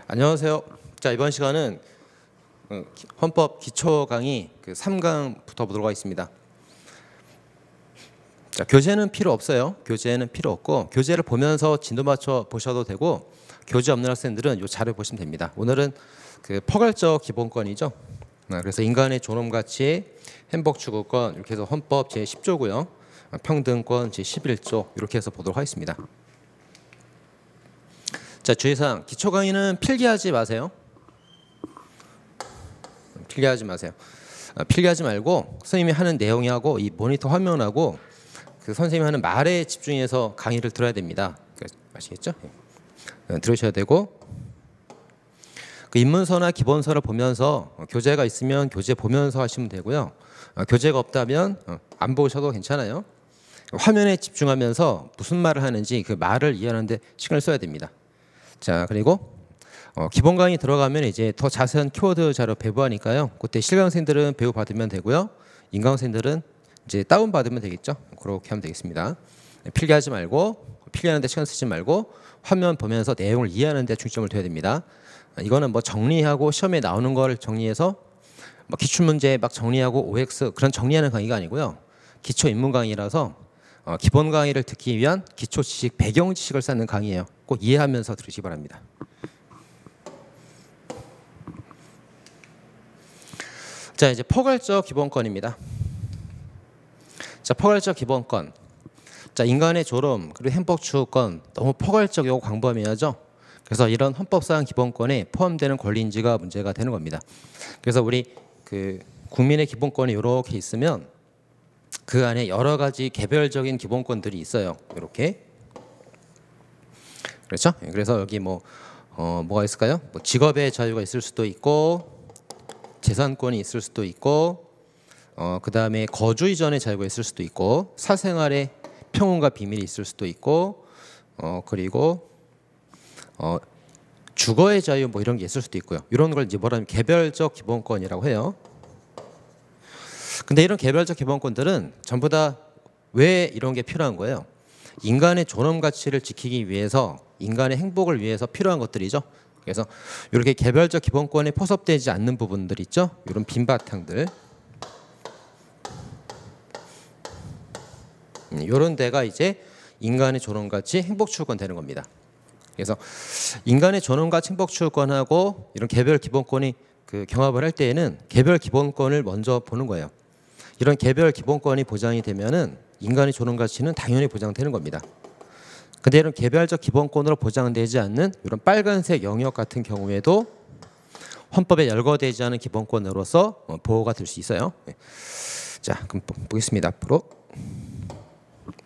안녕하세요. 자, 이번 시간은 헌법 기초 강의 3강부터 보도록 하겠습니다. 자, 교재는 필요 없어요. 교재는 필요 없고 교재를 보면서 진도 맞춰 보셔도 되고 교재 없는 학생들은 이 자료 보시면 됩니다. 오늘은 포괄적 기본권이죠. 그래서 인간의 존엄 가치, 행복 추구권 이렇게 해서 헌법 제10조고요. 평등권 제11조 이렇게 해서 보도록 하겠습니다. 자, 주의사항 기초 강의는 필기하지 마세요. 필기하지 마세요. 필기하지 말고 선생님이 하는 내용하고 이 모니터 화면하고 선생님이 하는 말에 집중해서 강의를 들어야 됩니다. 아시겠죠? 들으셔야 되고 입문서나 기본서를 보면서 교재가 있으면 교재 보면서 하시면 되고요. 교재가 없다면 안 보셔도 괜찮아요. 화면에 집중하면서 무슨 말을 하는지 그 말을 이해하는 데 시간을 써야 됩니다. 자, 그리고 기본 강의 들어가면 이제 더 자세한 키워드 자료 배부하니까요. 그때 실강생들은 배우 받으면 되고요. 인강생들은 이제 다운 받으면 되겠죠. 그렇게 하면 되겠습니다. 필기하지 말고 필기하는 데 시간 쓰지 말고 화면 보면서 내용을 이해하는 데 중점을 둬야 됩니다. 이거는 뭐 정리하고 시험에 나오는 걸 정리해서 뭐 기출문제 막 정리하고 OX 그런 정리하는 강의가 아니고요. 기초 입문 강의라서 기본 강의를 듣기 위한 기초 지식, 배경 지식을 쌓는 강의예요. 꼭 이해하면서 들으시기 바랍니다. 자, 이제 포괄적 기본권입니다. 자, 포괄적 기본권. 자, 인간의 졸업 그리고 행복 추구권 너무 포괄적이고 광범위하죠. 그래서 이런 헌법상 기본권에 포함되는 권리인지가 문제가 되는 겁니다. 그래서 우리 국민의 기본권이 이렇게 있으면 그 안에 여러 가지 개별적인 기본권들이 있어요. 이렇게. 그렇죠? 그래서 여기 뭐가 있을까요? 뭐 직업의 자유가 있을 수도 있고 재산권이 있을 수도 있고 그 다음에 거주 이전의 자유가 있을 수도 있고 사생활의 평온과 비밀이 있을 수도 있고 그리고 주거의 자유 뭐 이런 게 있을 수도 있고요. 이런 걸 이제 뭐라면 개별적 기본권이라고 해요. 근데 이런 개별적 기본권들은 전부 다 왜 이런 게 필요한 거예요? 인간의 존엄 가치를 지키기 위해서 인간의 행복을 위해서 필요한 것들이죠. 그래서 이렇게 개별적 기본권에 포섭되지 않는 부분들 있죠. 이런 빈 바탕들. 이런 데가 이제 인간의 존엄 가치, 행복 추구권 되는 겁니다. 그래서 인간의 존엄 가치, 행복 추구권하고 이런 개별 기본권이 경합을 할 때에는 개별 기본권을 먼저 보는 거예요. 이런 개별 기본권이 보장이 되면은 인간의 존엄 가치는 당연히 보장되는 겁니다. 근데 이런 개별적 기본권으로 보장되지 않는 이런 빨간색 영역 같은 경우에도 헌법에 열거되지 않은 기본권으로서 보호가 될 수 있어요. 자, 그럼 보겠습니다. 앞으로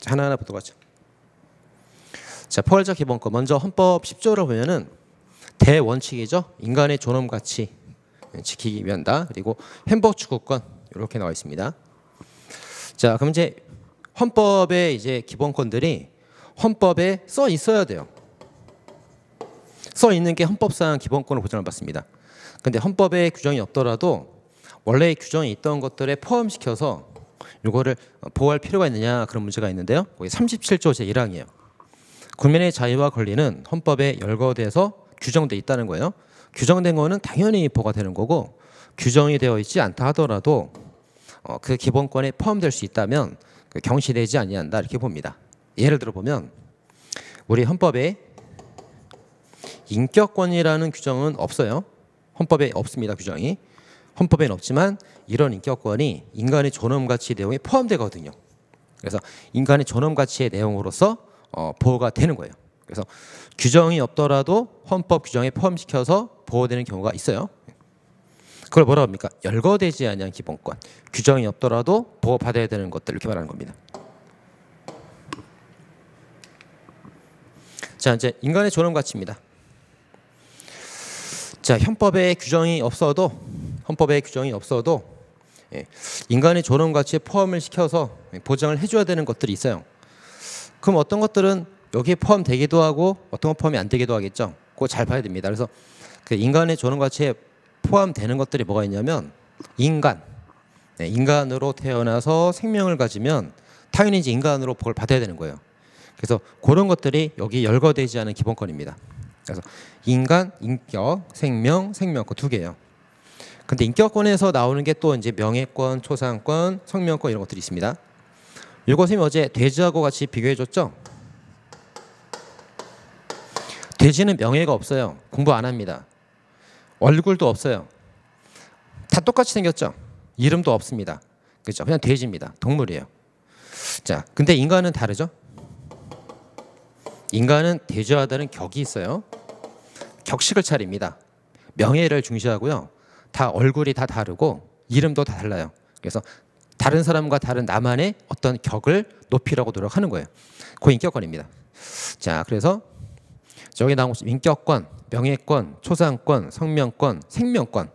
하나하나 보도록 하죠. 자, 포괄적 기본권 먼저 헌법 10조를 보면은 대원칙이죠. 인간의 존엄 가치 지키기 위한다. 그리고 행복 추구권 이렇게 나와 있습니다. 자, 그럼 이제 헌법의 이제 기본권들이 헌법에 써 있어야 돼요. 써 있는 게 헌법상 기본권을 보장을 받습니다. 근데 헌법에 규정이 없더라도 원래 규정이 있던 것들에 포함시켜서 이거를 보호할 필요가 있느냐 그런 문제가 있는데요. 거기 37조 제1항이에요. 국민의 자유와 권리는 헌법에 열거돼서 규정돼 있다는 거예요. 규정된 거는 당연히 보호가 되는 거고 규정이 되어 있지 않다 하더라도 그 기본권에 포함될 수 있다면 경시되지 아니한다 이렇게 봅니다. 예를 들어 보면 우리 헌법에 인격권이라는 규정은 없어요. 헌법에 없습니다. 규정이. 헌법에는 없지만 이런 인격권이 인간의 존엄 가치 내용에 포함되거든요. 그래서 인간의 존엄 가치의 내용으로서 보호가 되는 거예요. 그래서 규정이 없더라도 헌법 규정에 포함시켜서 보호되는 경우가 있어요. 그걸 뭐라고 합니까? 열거되지 아니한 기본권. 규정이 없더라도 보호받아야 되는 것들 이렇게 말하는 겁니다. 자, 이제 인간의 존엄 가치입니다. 자, 헌법에 규정이 없어도 인간의 존엄 가치에 포함을 시켜서 보장을 해줘야 되는 것들이 있어요. 그럼 어떤 것들은 여기에 포함되기도 하고 어떤 것 포함이 안 되기도 하겠죠. 그거 잘 봐야 됩니다. 그래서 인간의 존엄 가치에 포함되는 것들이 뭐가 있냐면 인간으로 태어나서 생명을 가지면 당연히 이제 인간으로 복을 받아야 되는 거예요. 그래서 그런 것들이 여기 열거되지 않은 기본권입니다. 그래서 인간, 인격, 생명, 생명권 두 개예요. 근데 인격권에서 나오는 게 또 이제 명예권, 초상권, 성명권 이런 것들이 있습니다. 이거 선생님 어제 돼지하고 같이 비교해 줬죠? 돼지는 명예가 없어요. 공부 안 합니다. 얼굴도 없어요. 다 똑같이 생겼죠? 이름도 없습니다. 그렇죠? 그냥 돼지입니다. 동물이에요. 자, 근데 인간은 다르죠? 인간은 돼지와 다른 격이 있어요. 격식을 차립니다. 명예를 중시하고요. 다 얼굴이 다 다르고 이름도 다 달라요. 그래서 다른 사람과 다른 나만의 어떤 격을 높이려고 노력하는 거예요. 그 인격권입니다. 자, 그래서 저기 나온 인격권, 명예권, 초상권, 성명권, 생명권.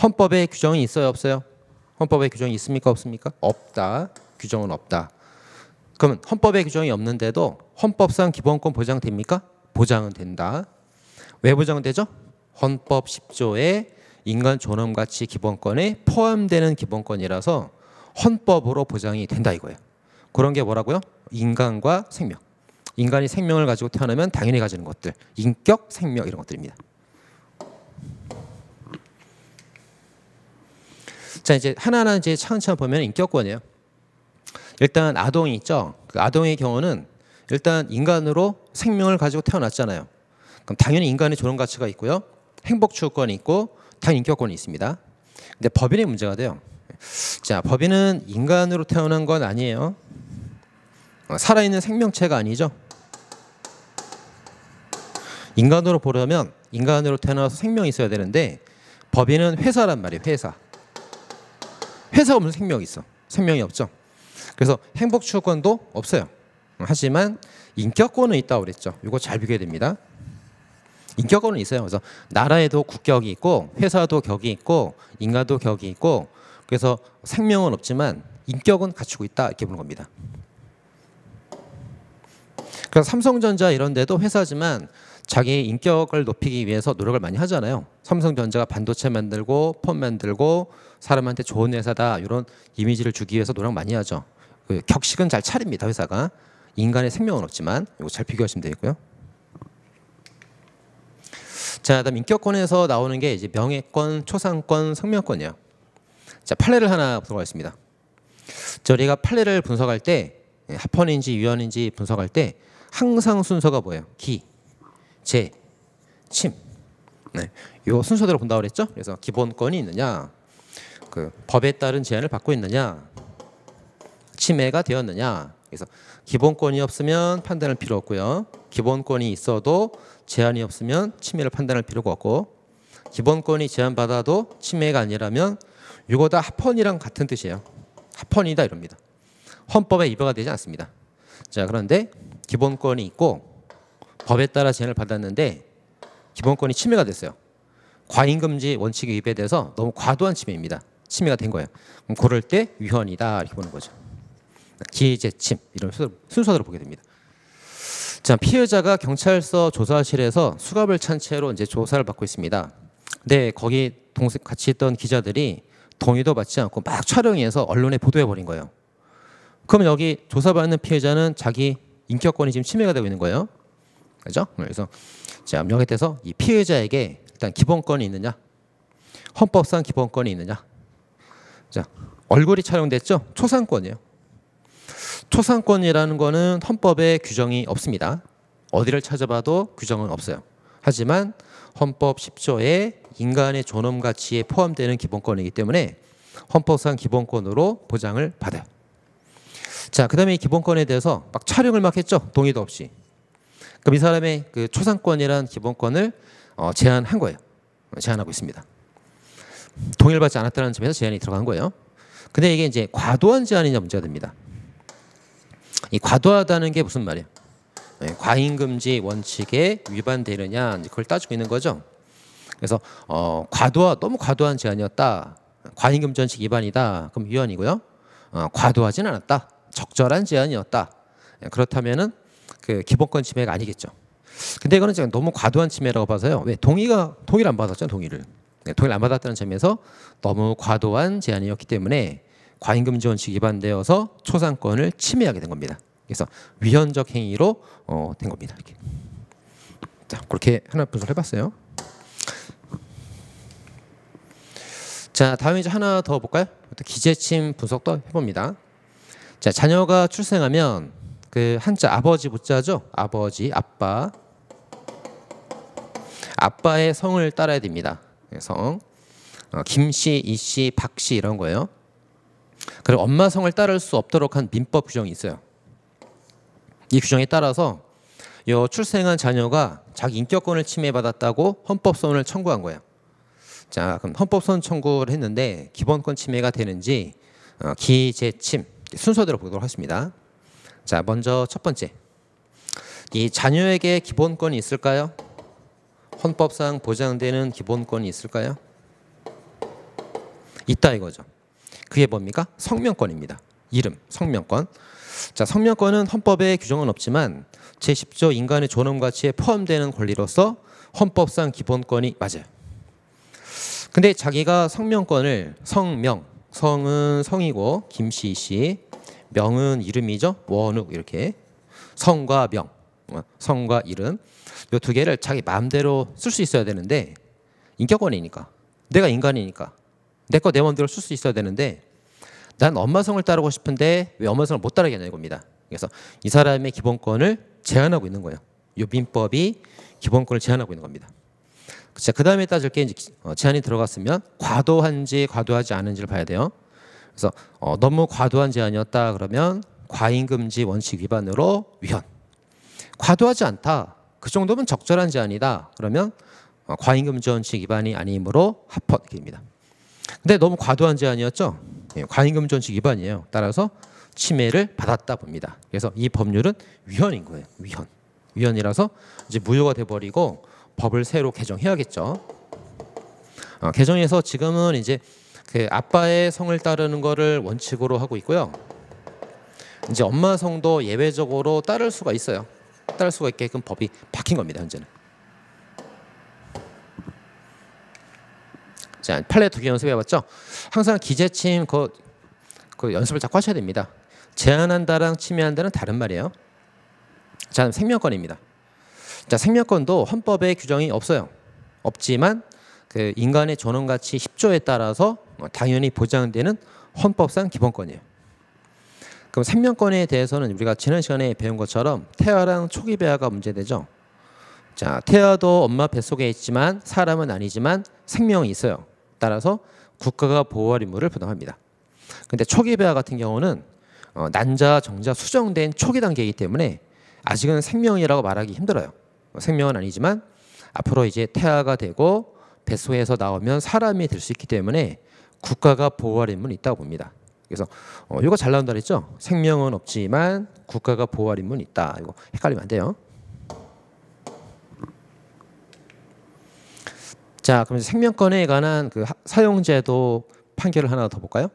헌법에 규정이 있어요, 없어요? 헌법에 규정이 있습니까, 없습니까? 없다. 규정은 없다. 그러면 헌법에 규정이 없는데도 헌법상 기본권 보장됩니까? 보장은 된다. 왜 보장되죠? 헌법 10조에 인간 존엄 가치 기본권에 포함되는 기본권이라서 헌법으로 보장이 된다 이거예요. 그런 게 뭐라고요? 인간과 생명. 인간이 생명을 가지고 태어나면 당연히 가지는 것들. 인격, 생명 이런 것들입니다. 자, 이제 하나하나 이제 차근차근 보면 인격권이에요. 일단 아동이 있죠. 그 아동의 경우는 일단 인간으로 생명을 가지고 태어났잖아요. 그럼 당연히 인간의 존엄 가치가 있고요. 행복 추구권이 있고 당연히 인격권이 있습니다. 근데 법인의 문제가 돼요. 자, 법인은 인간으로 태어난 건 아니에요. 살아있는 생명체가 아니죠. 인간으로 보려면 인간으로 태어나서 생명이 있어야 되는데 법인은 회사란 말이에요. 회사 없는 생명이 있어. 생명이 없죠. 그래서 행복 추구권도 없어요. 하지만 인격권은 있다고 그랬죠. 이거 잘 비교해야 됩니다. 인격권은 있어요. 그래서 나라에도 국격이 있고 회사도 격이 있고 인간도 격이 있고 그래서 생명은 없지만 인격은 갖추고 있다 이렇게 보는 겁니다. 그래서 삼성전자 이런 데도 회사지만 자기 인격을 높이기 위해서 노력을 많이 하잖아요. 삼성전자가 반도체 만들고 폰 만들고 사람한테 좋은 회사다 이런 이미지를 주기 위해서 노력 많이 하죠. 그 격식은 잘 차립니다. 회사가. 인간의 생명은 없지만 이거 잘 비교하시면 되겠고요. 자, 그다음 인격권에서 나오는 게 이제 명예권, 초상권, 성명권이에요. 자, 판례를 하나 분석하겠습니다. 저희가 판례를 분석할 때 합헌인지 위헌인지 분석할 때 항상 순서가 뭐예요? 기, 재, 침. 네, 이 순서대로 본다고 그랬죠? 그래서 기본권이 있느냐, 그 법에 따른 제한을 받고 있느냐, 침해가 되었느냐. 그래서 기본권이 없으면 판단할 필요 없고요. 기본권이 있어도 제한이 없으면 침해를 판단할 필요가 없고 기본권이 제한받아도 침해가 아니라면 이거 다 합헌이랑 같은 뜻이에요. 합헌이다 이럽니다. 헌법에 위배가 되지 않습니다. 자, 그런데 기본권이 있고 법에 따라 제한을 받았는데 기본권이 침해가 됐어요. 과잉금지 원칙에 위배돼서 너무 과도한 침해입니다. 침해가 된 거예요. 그럼 그럴 때 위헌이다 이렇게 보는 거죠. 기재침 이런 순서대로 보게 됩니다. 자, 피해자가 경찰서 조사실에서 수갑을 찬 채로 이제 조사를 받고 있습니다. 근데 거기 같이 있던 기자들이 동의도 받지 않고 막 촬영해서 언론에 보도해 버린 거예요. 그럼 여기 조사받는 피해자는 자기 인격권이 지금 침해가 되고 있는 거예요. 그렇죠? 그래서 자, 명예돼서 이 피해자에게 일단 기본권이 있느냐, 헌법상 기본권이 있느냐. 자, 얼굴이 촬영됐죠? 초상권이에요. 초상권이라는 거는 헌법에 규정이 없습니다. 어디를 찾아봐도 규정은 없어요. 하지만 헌법 10조에 인간의 존엄 가치에 포함되는 기본권이기 때문에 헌법상 기본권으로 보장을 받아요. 자, 그다음에 이 기본권에 대해서 막 촬영을 막 했죠. 동의도 없이. 그럼 이 사람의 그 초상권이라는 기본권을 제한한 거예요. 제한하고 있습니다. 동의를 받지 않았다는 점에서 제한이 들어간 거예요. 근데 이게 이제 과도한 제한이냐 문제가 됩니다. 이 과도하다는 게 무슨 말이에요? 과잉금지 원칙에 위반되느냐 그걸 따지고 있는 거죠. 그래서 너무 과도한 제한이었다. 과잉금지 원칙 위반이다. 그럼 위헌이고요. 과도하진 않았다. 적절한 제한이었다. 그렇다면은 그 기본권 침해가 아니겠죠. 근데 이거는 지금 너무 과도한 침해라고 봐서요. 왜 동의를 안 받았죠, 동의를. 동의를 안 받았다는 점에서 너무 과도한 제한이었기 때문에 과잉금지 원칙 위반되어서 초상권을 침해하게 된 겁니다. 그래서 위헌적 행위로 된 겁니다. 이렇게. 자, 그렇게 하나 분석해봤어요. 자, 다음에 이제 하나 더 볼까요? 기재침 분석도 해봅니다. 자, 자녀가 출생하면 그 한자 아버지 붙자죠. 아버지, 아빠. 아빠의 성을 따라야 됩니다. 성. 김씨, 이씨, 박씨 이런 거예요. 그리고 엄마 성을 따를 수 없도록 한 민법 규정이 있어요. 이 규정에 따라서 요 출생한 자녀가 자기 인격권을 침해받았다고 헌법소원을 청구한 거예요. 자, 그럼 헌법소원 청구를 했는데 기본권 침해가 되는지 기재침 순서대로 보도록 하겠습니다. 자, 먼저 첫 번째, 이 자녀에게 기본권이 있을까요? 헌법상 보장되는 기본권이 있을까요? 있다 이거죠. 그게 뭡니까? 성명권입니다. 이름, 성명권. 자, 성명권은 헌법에 규정은 없지만 제10조 인간의 존엄 가치에 포함되는 권리로서 헌법상 기본권이 맞아요. 근데 자기가 성명권을 성명, 성은 성이고 김씨, 이씨, 명은 이름이죠. 원욱 이렇게 성과 명, 성과 이름 이 두 개를 자기 마음대로 쓸 수 있어야 되는데 인격권이니까 내가 인간이니까 내 거 내 마음대로 쓸 수 있어야 되는데 난 엄마 성을 따르고 싶은데 왜 엄마 성을 못 따르게 하냐 이겁니다. 그래서 이 사람의 기본권을 제한하고 있는 거예요. 이 민법이 기본권을 제한하고 있는 겁니다. 자, 그 다음에 따질 게 이제 제한이 들어갔으면 과도한지 과도하지 않은지를 봐야 돼요. 그래서 너무 과도한 제한이었다 그러면 과잉금지 원칙 위반으로 위헌. 과도하지 않다. 그 정도면 적절한 제한이다. 그러면 과잉금지 원칙 위반이 아니므로 합헌입니다. 근데 너무 과도한 제한이었죠. 과잉금지 원칙 위반이에요. 따라서 침해를 받았다 봅니다. 그래서 이 법률은 위헌인 거예요. 위헌. 위헌이라서 이제 무효가 돼버리고 법을 새로 개정해야겠죠. 개정해서 지금은 이제 그 아빠의 성을 따르는 거를 원칙으로 하고 있고요. 이제 엄마 성도 예외적으로 따를 수가 있어요. 따를 수가 있게끔 법이 바뀐 겁니다. 현재는. 자, 판례 두 개 연습해봤죠. 항상 기재침 그 연습을 자꾸 하셔야 됩니다. 제한한다랑 침해한다는 다른 말이에요. 자, 생명권입니다. 자, 생명권도 헌법에 규정이 없어요. 없지만 그 인간의 존엄 가치 10조에 따라서 당연히 보장되는 헌법상 기본권이에요. 그럼 생명권에 대해서는 우리가 지난 시간에 배운 것처럼 태아랑 초기 배아가 문제되죠. 자, 태아도 엄마 뱃속에 있지만 사람은 아니지만 생명이 있어요. 따라서 국가가 보호할 의무를 부담합니다. 근데 초기 배아 같은 경우는 난자, 정자 수정된 초기 단계이기 때문에 아직은 생명이라고 말하기 힘들어요. 생명은 아니지만 앞으로 이제 태아가 되고 뱃속에서 나오면 사람이 될 수 있기 때문에 국가가 보호할 의무는 있다고 봅니다. 그래서 이거 잘 나온다 그랬죠? 생명은 없지만 국가가 보호할 의무는 있다. 이거 헷갈리면 안 돼요. 자, 그럼 생명권에 관한 그 사용제도 판결을 하나 더 볼까요?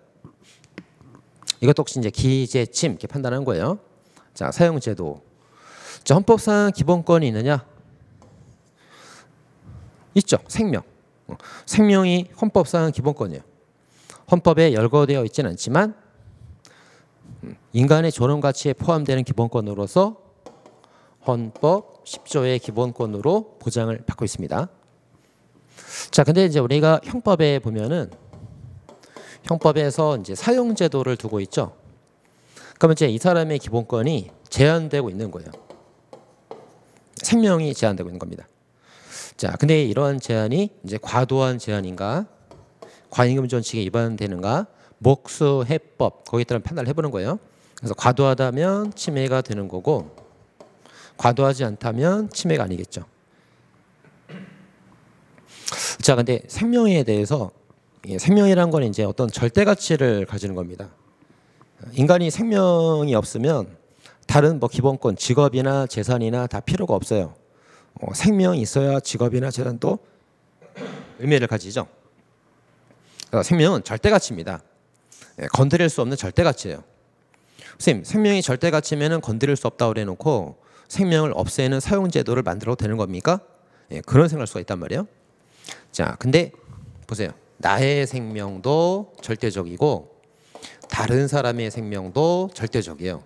이것도 혹시 이제 기재침 이렇게 판단하는 거예요. 자, 사용제도. 자, 헌법상 기본권이 있느냐? 있죠. 생명. 생명이 헌법상 기본권이에요. 헌법에 열거되어 있지는 않지만 인간의 존엄 가치에 포함되는 기본권으로서 헌법 10조의 기본권으로 보장을 받고 있습니다. 자, 근데 이제 우리가 형법에 보면은 형법에서 이제 사용제도를 두고 있죠. 그러면 이제 이 사람의 기본권이 제한되고 있는 거예요. 생명이 제한되고 있는 겁니다. 자, 근데 이러한 제한이 이제 과도한 제한인가, 과잉금지 원칙에 위반되는가, 목수해법 거기에 따른 판단을 해보는 거예요. 그래서 과도하다면 침해가 되는 거고, 과도하지 않다면 침해가 아니겠죠. 자, 근데 생명에 대해서 생명이란 건 이제 어떤 절대 가치를 가지는 겁니다. 인간이 생명이 없으면 다른 뭐 기본권, 직업이나 재산이나 다 필요가 없어요. 생명이 있어야 직업이나 재산도 의미를 가지죠. 생명은 절대 가치입니다. 건드릴 수 없는 절대 가치예요. 선생님, 생명이 절대 가치면은 건드릴 수 없다고 그래놓고 생명을 없애는 사용제도를 만들어도 되는 겁니까? 그런 생각할 수가 있단 말이에요. 자, 근데 보세요. 나의 생명도 절대적이고 다른 사람의 생명도 절대적이에요.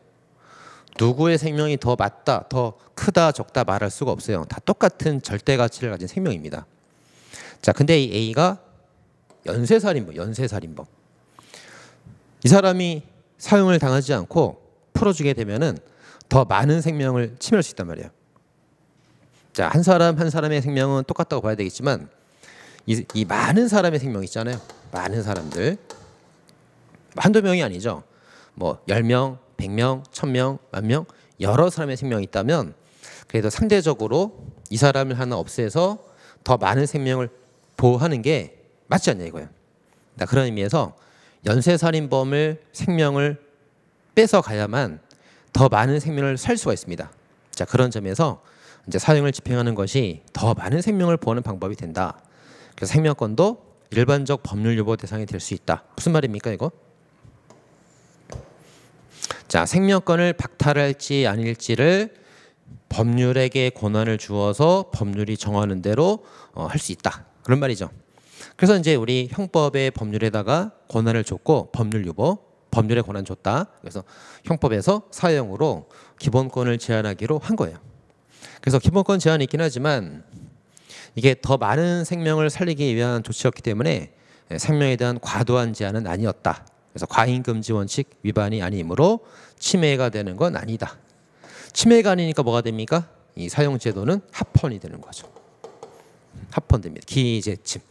누구의 생명이 더 맞다, 더 크다, 적다 말할 수가 없어요. 다 똑같은 절대 가치를 가진 생명입니다. 자, 근데 이 A가 연쇄살인범. 이 사람이 사형을 당하지 않고 풀어주게 되면은 더 많은 생명을 침해할 수 있단 말이에요. 자, 한 사람의 생명은 똑같다고 봐야 되겠지만 이 많은 사람의 생명 있잖아요. 많은 사람들. 한두 명이 아니죠. 뭐 10명, 100명, 1000명, 10,000명 여러 사람의 생명이 있다면 그래도 상대적으로 이 사람을 하나 없애서 더 많은 생명을 보호하는 게 맞지 않냐 이거예요. 그런 의미에서 연쇄살인범을 생명을 뺏어 가야만 더 많은 생명을 살 수가 있습니다. 자, 그런 점에서 이제 사형을 집행하는 것이 더 많은 생명을 보호하는 방법이 된다. 그래서 생명권도 일반적 법률 유보 대상이 될 수 있다. 무슨 말입니까 이거? 자, 생명권을 박탈할지 아닐지를 법률에게 권한을 주어서 법률이 정하는 대로 할 수 있다. 그런 말이죠. 그래서 이제 우리 형법의 법률에다가 권한을 줬고 법률 유보, 법률에 권한 줬다. 그래서 형법에서 사형으로 기본권을 제한하기로 한 거예요. 그래서 기본권 제한이 있긴 하지만 이게 더 많은 생명을 살리기 위한 조치였기 때문에 생명에 대한 과도한 제한은 아니었다. 그래서 과잉금지 원칙 위반이 아니므로 침해가 되는 건 아니다. 침해가 아니니까 뭐가 됩니까? 이 사용제도는 합헌이 되는 거죠. 합헌됩니다. 기재침.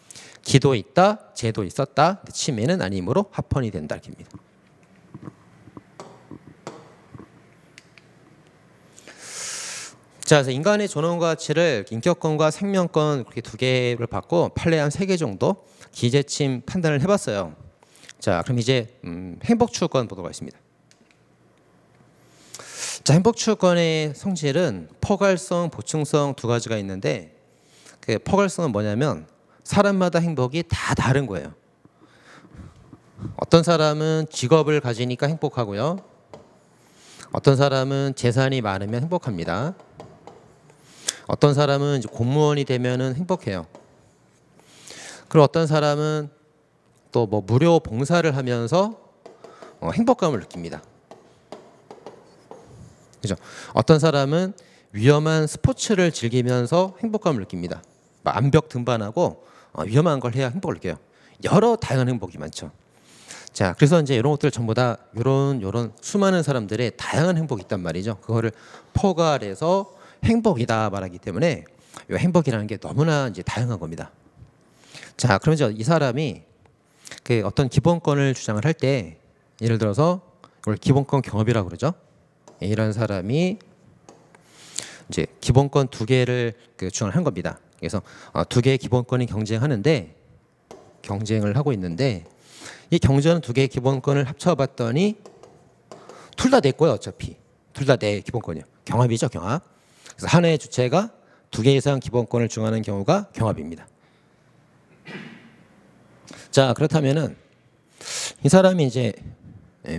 기도 있다, 제도 있었다, 침해는 아니므로 합헌이 된다. 이렇게입니다. 자, 그래서 인간의 존엄 가치를 인격권과 생명권 그렇게 두 개를 받고 판례 한 3개 정도 기재침 판단을 해봤어요. 자, 그럼 이제 행복추구권 보도록 하겠습니다. 자, 행복추구권의 성질은 포괄성, 보충성 두 가지가 있는데 그 포괄성은 뭐냐면 사람마다 행복이 다 다른 거예요. 어떤 사람은 직업을 가지니까 행복하고요. 어떤 사람은 재산이 많으면 행복합니다. 어떤 사람은 이제 공무원이 되면은 행복해요. 그리고 어떤 사람은 또 뭐 무료 봉사를 하면서 행복감을 느낍니다. 그죠? 어떤 사람은 위험한 스포츠를 즐기면서 행복감을 느낍니다. 암벽 등반하고 위험한 걸 해야 행복을 느껴요. 여러 다양한 행복이 많죠. 자, 그래서 이제 이런 것들 전부 다 이런 수많은 사람들의 다양한 행복이 있단 말이죠. 그거를 포괄해서 행복이다 말하기 때문에 이 행복이라는 게 너무나 이제 다양한 겁니다. 자, 그러면 이제 이 사람이 그 어떤 기본권을 주장을 할 때 예를 들어서 이걸 기본권 경합이라고 그러죠. 이런 사람이 이제 기본권 2개를 주장을 한 겁니다. 그래서 2개의 기본권이 경쟁을 하고 있는데 이 경쟁하는 2개의 기본권을 합쳐봤더니 둘 다 내 거예요. 어차피 둘 다 내 기본권이에요. 경합이죠, 경합. 그래서 하나의 주체가 2개 이상 기본권을 주장하는 경우가 경합입니다. 자, 그렇다면은 이 사람이 이제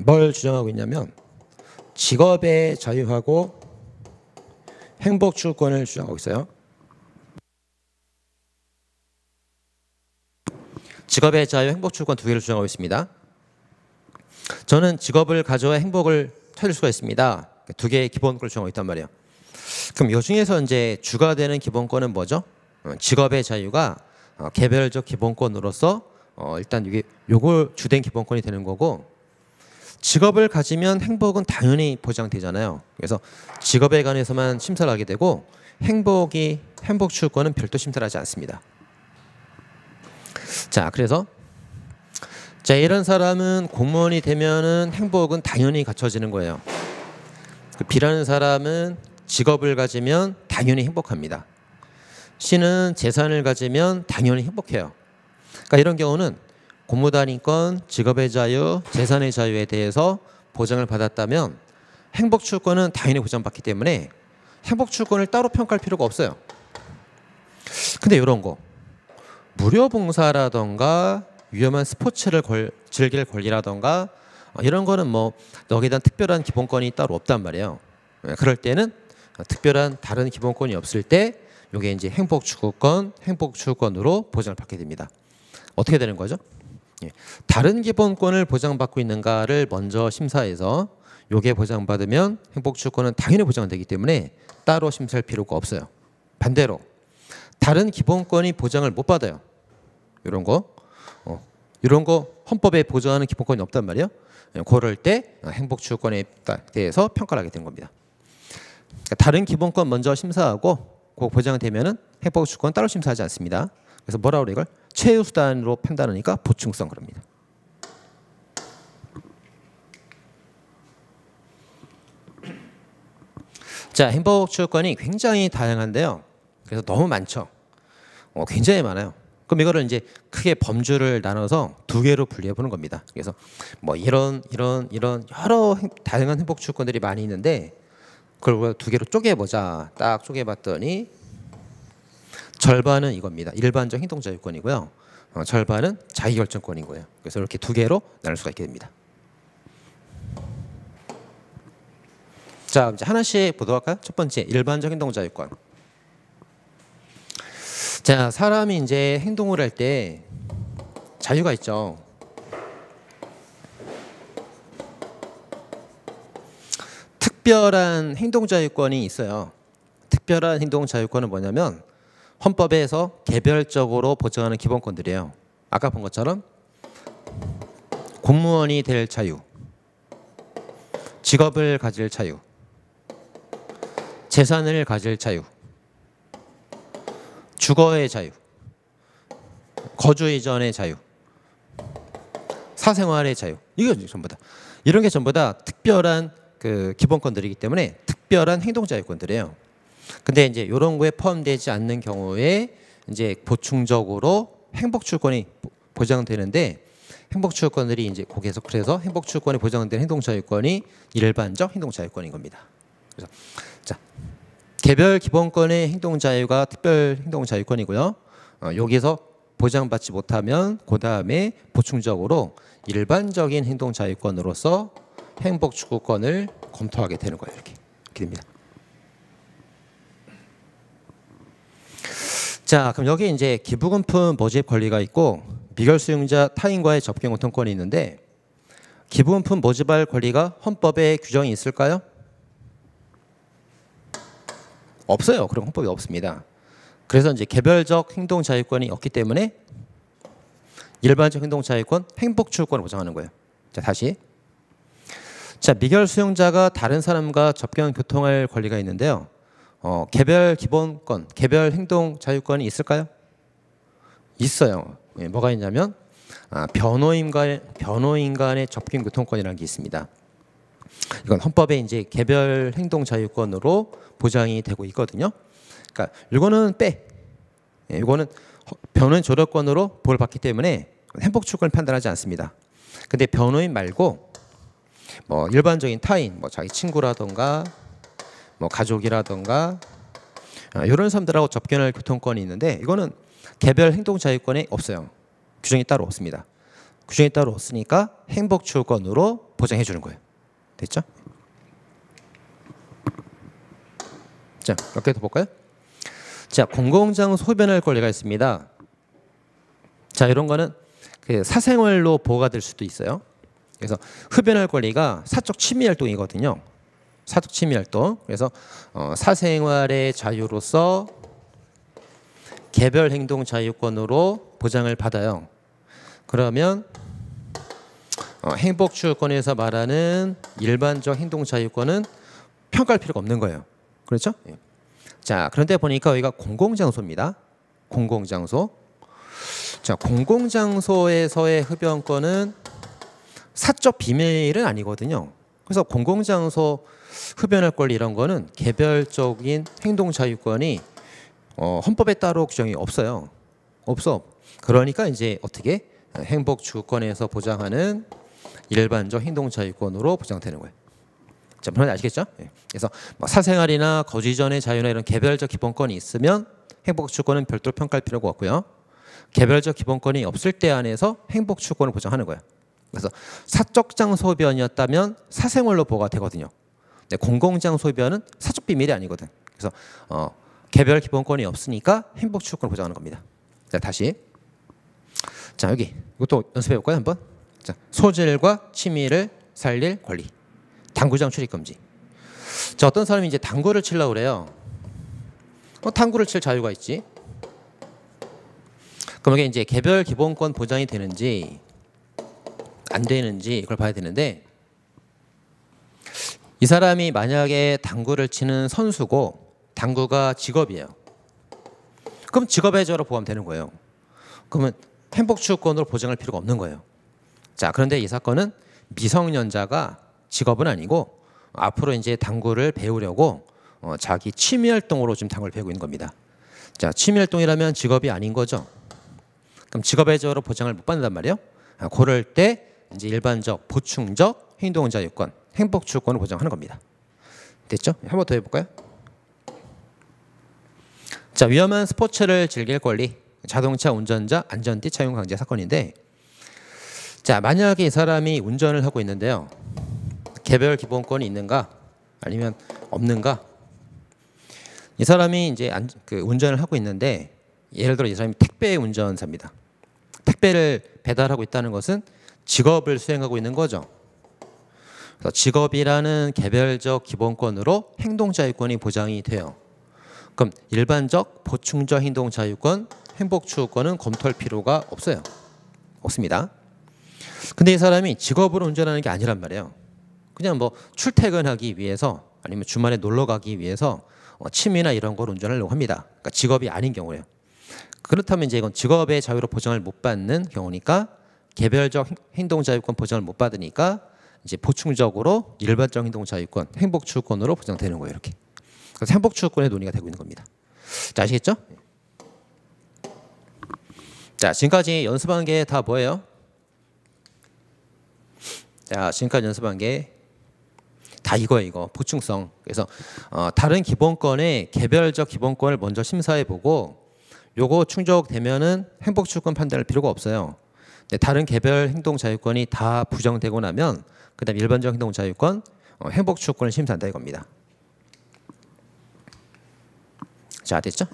뭘 주장하고 있냐면 직업의 자유하고 행복 추구권을 주장하고 있어요. 직업의 자유, 행복 추구권 2개를 주장하고 있습니다. 저는 직업을 가져야 행복을 찾을 수가 있습니다. 2개의 기본권을 주장하고 있단 말이에요. 그럼 이 중에서 이제 주가 되는 기본권은 뭐죠? 직업의 자유가 개별적 기본권으로서 일단 이게 요걸 주된 기본권이 되는 거고 직업을 가지면 행복은 당연히 보장되잖아요. 그래서 직업에 관해서만 심사를 하게 되고 행복 추구권은 별도 심사를 하지 않습니다. 자, 그래서 자, 이런 사람은 공무원이 되면은 행복은 당연히 갖춰지는 거예요. B라는 사람은 직업을 가지면 당연히 행복합니다. C는 재산을 가지면 당연히 행복해요. 그러니까 이런 경우는 공무단위권, 직업의 자유, 재산의 자유에 대해서 보장을 받았다면 행복 추구권은 당연히 보장받기 때문에 행복 추구권을 따로 평가할 필요가 없어요. 근데 이런 거 무료 봉사라던가 위험한 스포츠를 즐길 권리라던가 이런 거는 뭐 여기에 대한 특별한 기본권이 따로 없단 말이에요. 그럴 때는 특별한 다른 기본권이 없을 때 이게 이제 행복 추구권으로 보장을 받게 됩니다. 어떻게 되는 거죠? 다른 기본권을 보장받고 있는가를 먼저 심사해서 요게 보장받으면 행복추구권은 당연히 보장되기 때문에 따로 심사할 필요가 없어요. 반대로 다른 기본권이 보장을 못 받아요. 이런 거 헌법에 보장하는 기본권이 없단 말이에요. 그럴 때 행복추구권에 대해서 평가를 하게 된 겁니다. 그러니까 다른 기본권 먼저 심사하고 그 보장되면은 행복추구권 따로 심사하지 않습니다. 그래서 뭐라고 그래 이걸 최우수단으로 판단하니까 보충성 그럽니다. 자, 행복추구권이 굉장히 다양한데요. 그래서 너무 많죠. 굉장히 많아요. 그럼 이거를 이제 크게 범주를 나눠서 두 개로 분리해 보는 겁니다. 그래서 뭐 이런 여러 다양한 행복추구권들이 많이 있는데 그걸 두 개로 쪼개 보자. 딱 쪼개 봤더니 절반은 이겁니다. 일반적 행동자유권이고요. 절반은 자기결정권인 거예요. 그래서 이렇게 두 개로 나눌 수가 있게 됩니다. 자, 이제 하나씩 보도록 할까요? 첫 번째, 일반적 행동자유권. 자, 사람이 이제 행동을 할 때 자유가 있죠. 특별한 행동자유권이 있어요. 특별한 행동자유권은 뭐냐면 헌법에서 개별적으로 보장하는 기본권들이에요. 아까 본 것처럼 공무원이 될 자유, 직업을 가질 자유, 재산을 가질 자유, 주거의 자유, 거주 이전의 자유, 사생활의 자유. 이거 전부 다 이런 게 전부 다 특별한 그 기본권들이기 때문에 특별한 행동자유권들이에요. 근데 이제 이런 거에 포함되지 않는 경우에 이제 보충적으로 행복추구권이 보장되는데 행복추구권들이 이제 거기에서 그래서 행복추구권이 보장된 행동자유권이 일반적 행동자유권인 겁니다. 그래서 자, 개별 기본권의 행동자유가 특별 행동자유권이고요. 여기서 보장받지 못하면 그 다음에 보충적으로 일반적인 행동자유권으로서 행복추구권을 검토하게 되는 거예요. 이렇게 됩니다. 자, 그럼 여기 이제 기부금품 모집 권리가 있고 미결수용자 타인과의 접견 공통권이 있는데 기부금품 모집할 권리가 헌법에 규정이 있을까요? 없어요. 그런 헌법이 없습니다. 그래서 이제 개별적 행동자유권이 없기 때문에 일반적 행동자유권, 행복추구권을 보장하는 거예요. 자, 다시. 자, 미결수용자가 다른 사람과 접견 교통할 권리가 있는데요. 개별 기본권, 개별 행동 자유권이 있을까요? 있어요. 뭐가 있냐면 변호인 간의 접견 교통권이라는 게 있습니다. 이건 헌법에 이제 개별 행동 자유권으로 보장이 되고 있거든요. 그러니까 이거는 이거는 변호인 조력권으로 보호를 받기 때문에 행복추구권을 판단하지 않습니다. 근데 변호인 말고 뭐 일반적인 타인, 뭐 자기 친구라던가 뭐 가족이라던가 이런 사람들하고 접견할 교통권이 있는데 이거는 개별 행동 자유권에 없어요. 규정이 따로 없습니다. 규정이 따로 없으니까 행복추구권으로 보장해 주는 거예요. 됐죠? 자, 몇 개 더 볼까요? 자, 공공장소 흡연할 권리가 있습니다. 자, 이런 거는 그 사생활로 보호가 될 수도 있어요. 그래서 흡연할 권리가 사적 취미 활동이거든요. 사적 취미 활동. 그래서 사생활의 자유로서 개별 행동 자유권으로 보장을 받아요. 그러면 행복추구권에서 말하는 일반적 행동 자유권은 평가할 필요가 없는 거예요. 그렇죠? 자, 그런데 보니까 여기가 공공장소입니다. 공공장소. 자, 공공장소에서의 흡연권은 사적 비밀은 아니거든요. 그래서 공공장소 흡연할 권리 이런 거는 개별적인 행동 자유권이 헌법에 따로 규정이 없어요. 없어. 그러니까 이제 어떻게 행복추구권에서 보장하는 일반적 행동 자유권으로 보장되는 거예요. 자, 무슨 말인지 아시겠죠? 그래서 뭐 사생활이나 거주 이전의 자유나 이런 개별적 기본권이 있으면 행복추구권은 별도로 평가할 필요가 없고요. 개별적 기본권이 없을 때 안에서 행복추구권을 보장하는 거예요. 그래서 사적 장소 흡연이었다면 사생활로 보호가 되거든요. 근데 공공장소 흡연은 사적 비밀이 아니거든. 그래서 개별 기본권이 없으니까 행복추구권을 보장하는 겁니다. 자, 다시. 자, 여기 이것도 연습해 볼까요, 한번? 자, 소질과 취미를 살릴 권리. 당구장 출입 금지. 자, 어떤 사람이 이제 당구를 치려고 그래요. 당구를 칠 자유가 있지. 그럼 이게 이제 개별 기본권 보장이 되는지 안 되는지 이걸 봐야 되는데, 이 사람이 만약에 당구를 치는 선수고 당구가 직업이에요. 그럼 직업해저로 포함되는 거예요. 그러면 행복추구권으로 보장할 필요가 없는 거예요. 자, 그런데 이 사건은 미성년자가 직업은 아니고 앞으로 이제 당구를 배우려고 자기 취미 활동으로 지금 당구를 배우고 있는 겁니다. 자, 취미 활동이라면 직업이 아닌 거죠. 그럼 직업해저로 보장을 못 받는단 말이에요. 그럴 때 이제 일반적 보충적 행동자유권, 행복추구권을 보장하는 겁니다. 됐죠? 한 번 더 해볼까요? 자, 위험한 스포츠를 즐길 권리, 자동차 운전자 안전띠 착용 강제 사건인데, 자, 만약에 이 사람이 운전을 하고 있는데요, 개별 기본권이 있는가 아니면 없는가? 이 사람이 이제 운전을 하고 있는데, 예를 들어 이 사람이 택배 운전사입니다. 택배를 배달하고 있다는 것은 직업을 수행하고 있는 거죠. 그래서 직업이라는 개별적 기본권으로 행동자유권이 보장이 돼요. 그럼 일반적 보충적 행동자유권, 행복추구권은 검토할 필요가 없어요. 없습니다. 근데 이 사람이 직업으로 운전하는 게 아니란 말이에요. 그냥 뭐 출퇴근하기 위해서 아니면 주말에 놀러 가기 위해서 취미나 이런 걸 운전하려고 합니다. 그러니까 직업이 아닌 경우예요. 그렇다면 이제 이건 직업의 자유로 보장을 못 받는 경우니까, 개별적 행동자유권 보장을 못 받으니까 이제 보충적으로 일반적 행동자유권, 행복추구권으로 보장되는 거예요. 이렇게. 그래서 행복추구권의 논의가 되고 있는 겁니다. 자, 아시겠죠? 자, 지금까지 연습한 게 다 뭐예요? 자, 지금까지 연습한 게 다 이거예요. 이거 보충성. 그래서 다른 기본권의 개별적 기본권을 먼저 심사해보고 요거 충족되면은 행복추구권 판단할 필요가 없어요. 근데 다른 개별 행동자유권이 다 부정되고 나면 그다음 일반적 행동자유권, 행복추구권을 심사한다 이겁니다. 자, 됐죠?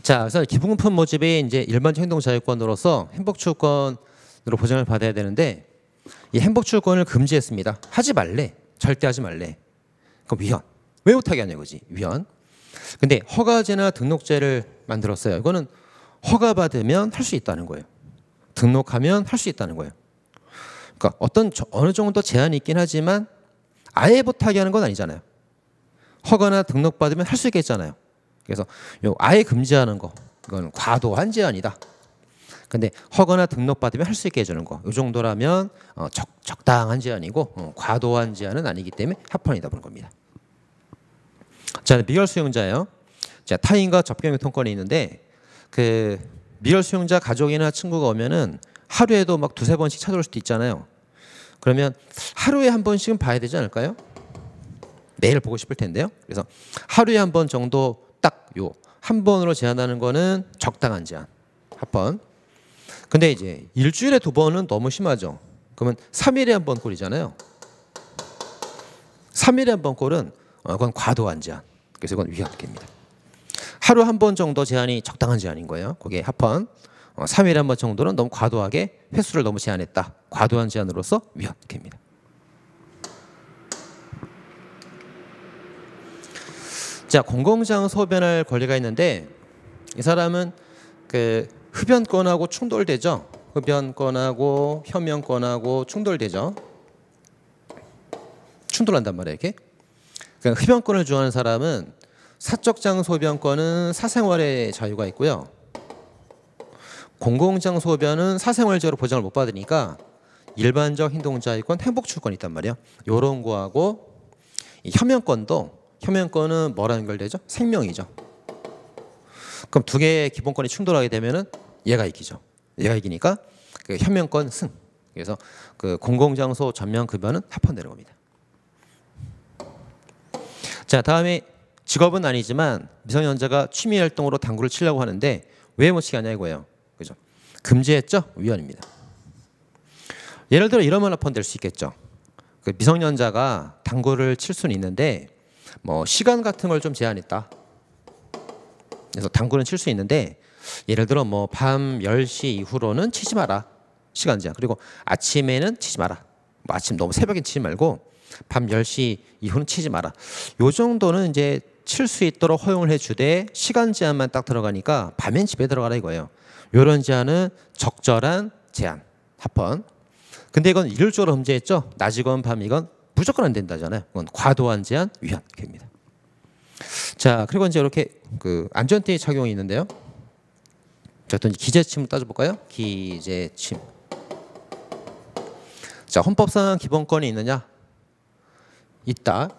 자, 그래서 기부금품 모집이 이제 일반적 행동자유권으로서 행복추구권으로 보장을 받아야 되는데, 이 행복추구권을 금지했습니다. 하지 말래. 절대 하지 말래. 그럼 위헌. 왜 못하게 하냐 이거지. 위헌. 근데 허가제나 등록제를 만들었어요. 이거는 허가받으면 할 수 있다는 거예요. 등록하면 할 수 있다는 거예요. 그러니까 어느 정도 제한이 있긴 하지만 아예 못하게 하는 건 아니잖아요. 허가나 등록받으면 할 수 있겠잖아요. 그래서 요 아예 금지하는 거, 이건 과도한 제한이다. 근데 허가나 등록받으면 할 수 있게 해주는 거, 이 정도라면 적당한 제한이고 과도한 제한은 아니기 때문에 합헌이다 보는 겁니다. 자, 미결 수용자예요. 자, 타인과 접견교통권이 있는데, 그 미결 수용자 가족이나 친구가 오면은 하루에도 막 두세 번씩 찾아올 수도 있잖아요. 그러면 하루에 한 번씩은 봐야 되지 않을까요? 매일 보고 싶을 텐데요. 그래서 하루에 한 번 정도 딱 요 한 번으로 제한하는 거는 적당한 제한, 합헌. 근데 이제 일주일에 두 번은 너무 심하죠. 그러면 3일에 한 번 꼴이잖아요. 3일에 한 번 꼴은 그건 과도한 제한. 그래서 이건 위헌입니다. 하루 한 번 정도 제한이 적당한 제한인 거예요. 거기에 합헌. 3일에 한 번 정도는 너무 과도하게 횟수를 너무 제한했다. 과도한 제한으로서 위헌입니다. 자, 공공장소 흡연할 권리가 있는데, 이 사람은 그 흡연권하고 충돌되죠. 흡연권하고 혐연권하고 충돌되죠. 충돌한단 말이에요, 이렇게. 그러니까 흡연권을 주장하는 사람은 사적장소 흡연권은 사생활의 자유가 있고요. 공공장소 흡연은 사생활적으로 보장을 못 받으니까 일반적 행동자유권, 행복추구권이 있단 말이에요. 이런 거하고 이 혐연권은 뭐랑 연결되죠? 생명이죠. 그럼 두 개의 기본권이 충돌하게 되면은 얘가 이기죠. 얘가 이기니까 그 혐연권 승. 그래서 그 공공장소 전면 급여는 합헌되는 겁니다. 자, 다음에 직업은 아니지만 미성년자가 취미 활동으로 당구를 치려고 하는데 왜 못 치게 하냐 이거예요. 그죠? 금지했죠? 위헌입니다. 예를 들어 이러면 합헌될 수 있겠죠. 그 미성년자가 당구를 칠 수는 있는데 뭐 시간 같은 걸 좀 제한했다. 그래서 당구는 칠 수 있는데 예를 들어 뭐 밤 10시 이후로는 치지 마라. 시간 제한. 그리고 아침에는 치지 마라. 뭐 아침 너무 새벽에 치지 말고 밤 10시 이후는 치지 마라. 요 정도는 이제 칠 수 있도록 허용을 해주되 시간 제한만 딱 들어가니까 밤엔 집에 들어가라 이거예요. 요런 제한은 적절한 제한. 합헌. 근데 이건 일률적으로 금지했죠. 낮이건 밤이건 무조건 안 된다잖아요. 이건 과도한 제한 위헌 입니다. 자, 그리고 이제 이렇게 그 안전띠 착용이 있는데요. 자, 또 기재침을 따져볼까요? 기재침. 자, 헌법상 기본권이 있느냐? 있다.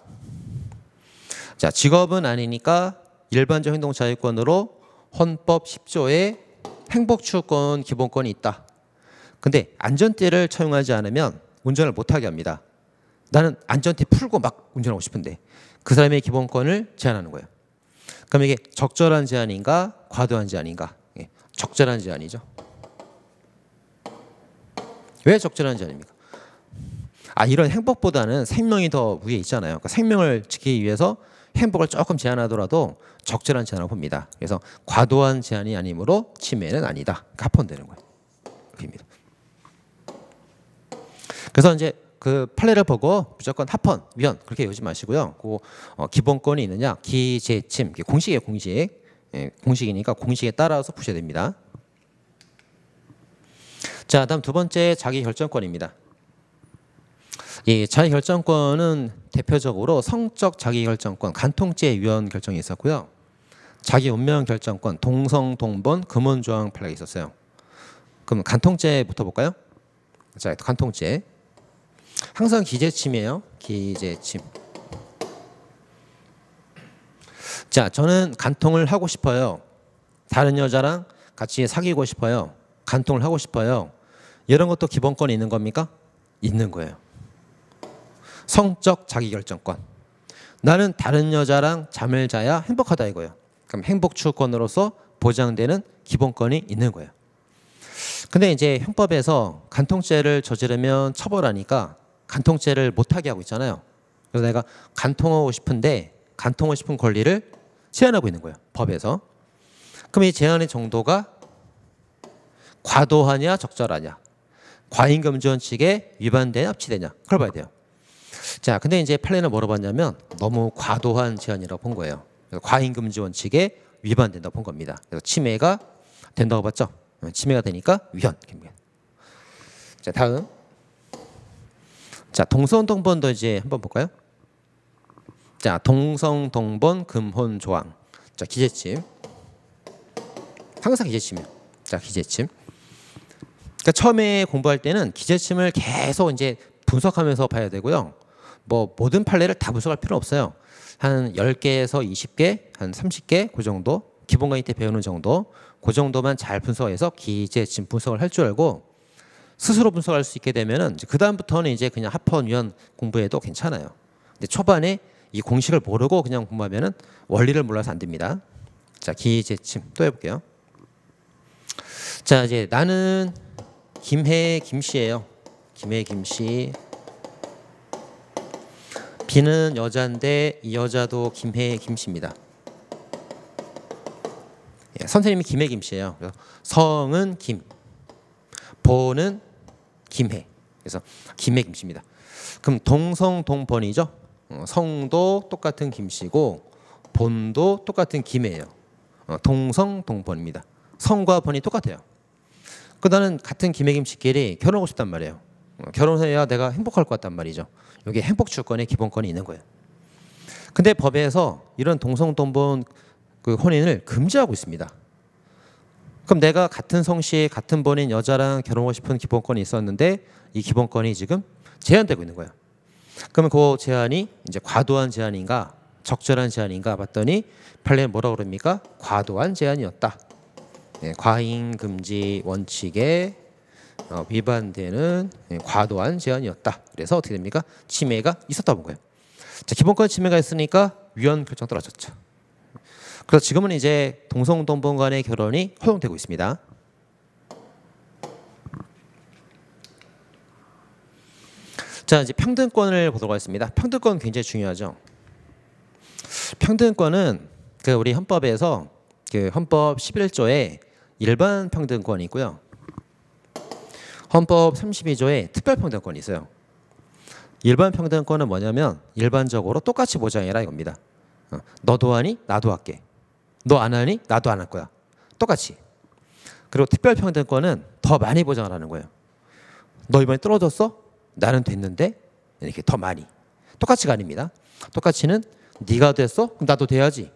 자, 직업은 아니니까 일반적 행동 자유권으로 헌법 10조에 행복추구권 기본권이 있다. 근데 안전띠를 착용하지 않으면 운전을 못하게 합니다. 나는 안전띠 풀고 막 운전하고 싶은데 그 사람의 기본권을 제한하는 거예요. 그럼 이게 적절한 제한인가 과도한 제한인가? 예, 적절한 제한이죠. 왜 적절한 제한입니까? 이런 행복보다는 생명이 더 위에 있잖아요. 그러니까 생명을 지키기 위해서 행복을 조금 제한하더라도 적절한 제한을 봅니다. 그래서 과도한 제한이 아니므로 침해는 아니다. 합헌되는 거예요. 입니다. 그래서 이제 그 판례를 보고 무조건 합헌, 위헌 그렇게 외우지 마시고요. 그 기본권이 있느냐, 기재침 공식이에요, 공식. 예, 공식이니까 공식에 따라서 푸셔야 됩니다. 자, 다음 두 번째 자기 결정권입니다. 이 자기 결정권은 대표적으로 성적 자기 결정권, 간통죄 위헌 결정이 있었고요. 자기 운명 결정권, 동성 동본 금원 조항 판례가 있었어요. 그럼 간통죄부터 볼까요? 자, 간통죄. 항상 기재침이에요. 기재침. 자, 저는 간통을 하고 싶어요. 다른 여자랑 같이 사귀고 싶어요. 간통을 하고 싶어요. 이런 것도 기본권이 있는 겁니까? 있는 거예요. 성적 자기결정권. 나는 다른 여자랑 잠을 자야 행복하다 이거예요. 그럼 행복추구권으로서 보장되는 기본권이 있는 거예요. 근데 이제 형법에서 간통죄를 저지르면 처벌하니까 간통죄를 못하게 하고 있잖아요. 그래서 내가 간통하고 싶은데 간통하고 싶은 권리를 제한하고 있는 거예요. 법에서. 그럼 이 제한의 정도가 과도하냐 적절하냐, 과잉금지 원칙에 위반되냐 합치되냐 그걸 봐야 돼요. 자, 근데 이제 판례는 뭐로 봤냐면 너무 과도한 제한이라고 본 거예요. 그래서 과잉금지 원칙에 위반된다고 본 겁니다. 그래서 침해가 된다고 봤죠. 침해가 되니까 위헌. 자, 다음. 자, 동성동본도 이제 한번 볼까요? 자, 동성동본 금혼 조항. 자, 기재침. 항상 기재침이에요. 자, 기재침. 그러니까 처음에 공부할 때는 기재침을 계속 이제 분석하면서 봐야 되고요. 뭐 모든 판례를 다 분석할 필요는 없어요. 한 10개에서 20개, 한 30개 그 정도 기본 강의 때 배우는 정도 그 정도만 잘 분석해서 기재침 분석을 할 줄 알고 스스로 분석할 수 있게 되면은 그 다음부터는 이제 그냥 합헌 위헌 공부해도 괜찮아요. 근데 초반에 이 공식을 모르고 그냥 공부하면은 원리를 몰라서 안 됩니다. 자, 기재침 또 해볼게요. 자, 이제 나는 김해 김씨예요. 김해 김씨. B는 여자인데 이 여자도 김해 김씨입니다. 예, 선생님이 김해 김씨예요. 성은 김, 보는 김해. 그래서 김해 김씨입니다. 그럼 동성 동본이죠. 성도 똑같은 김씨고 본도 똑같은 김해예요. 동성 동본입니다. 성과 본이 똑같아요. 그 나는 같은 김해 김씨끼리 결혼하고 싶단 말이에요. 결혼해야 내가 행복할 것 같단 말이죠. 여기 행복주권의 기본권이 있는 거예요. 근데 법에서 이런 동성 동본 그 혼인을 금지하고 있습니다. 그럼 내가 같은 성씨 같은 본인 여자랑 결혼하고 싶은 기본권이 있었는데 이 기본권이 지금 제한되고 있는 거예요. 그러면 그 제한이 이제 과도한 제한인가 적절한 제한인가 봤더니 판례는 뭐라고 그럽니까? 과도한 제한이었다. 네, 과잉금지 원칙에 위반되는 과도한 제한이었다. 그래서 어떻게 됩니까? 침해가 있었다는 거예요. 자, 기본권 침해가 있으니까 위헌 결정 떨어졌죠. 그래서 지금은 이제 동성동본 간의 결혼이 허용되고 있습니다. 자, 이제 평등권을 보도록 하겠습니다. 평등권 굉장히 중요하죠. 평등권은 그 우리 헌법에서 그 헌법 11조에 일반 평등권이 있고요. 헌법 32조에 특별 평등권이 있어요. 일반 평등권은 뭐냐면 일반적으로 똑같이 보장해라 이겁니다. 너도 하니 나도 할게. 너 안 하니 나도 안 할 거야. 똑같이. 그리고 특별평등권은 더 많이 보장을 하는 거예요. 너 이번에 떨어졌어? 나는 됐는데 이렇게 더 많이. 똑같이가 아닙니다. 똑같이는 네가 됐어? 그럼 나도 돼야지.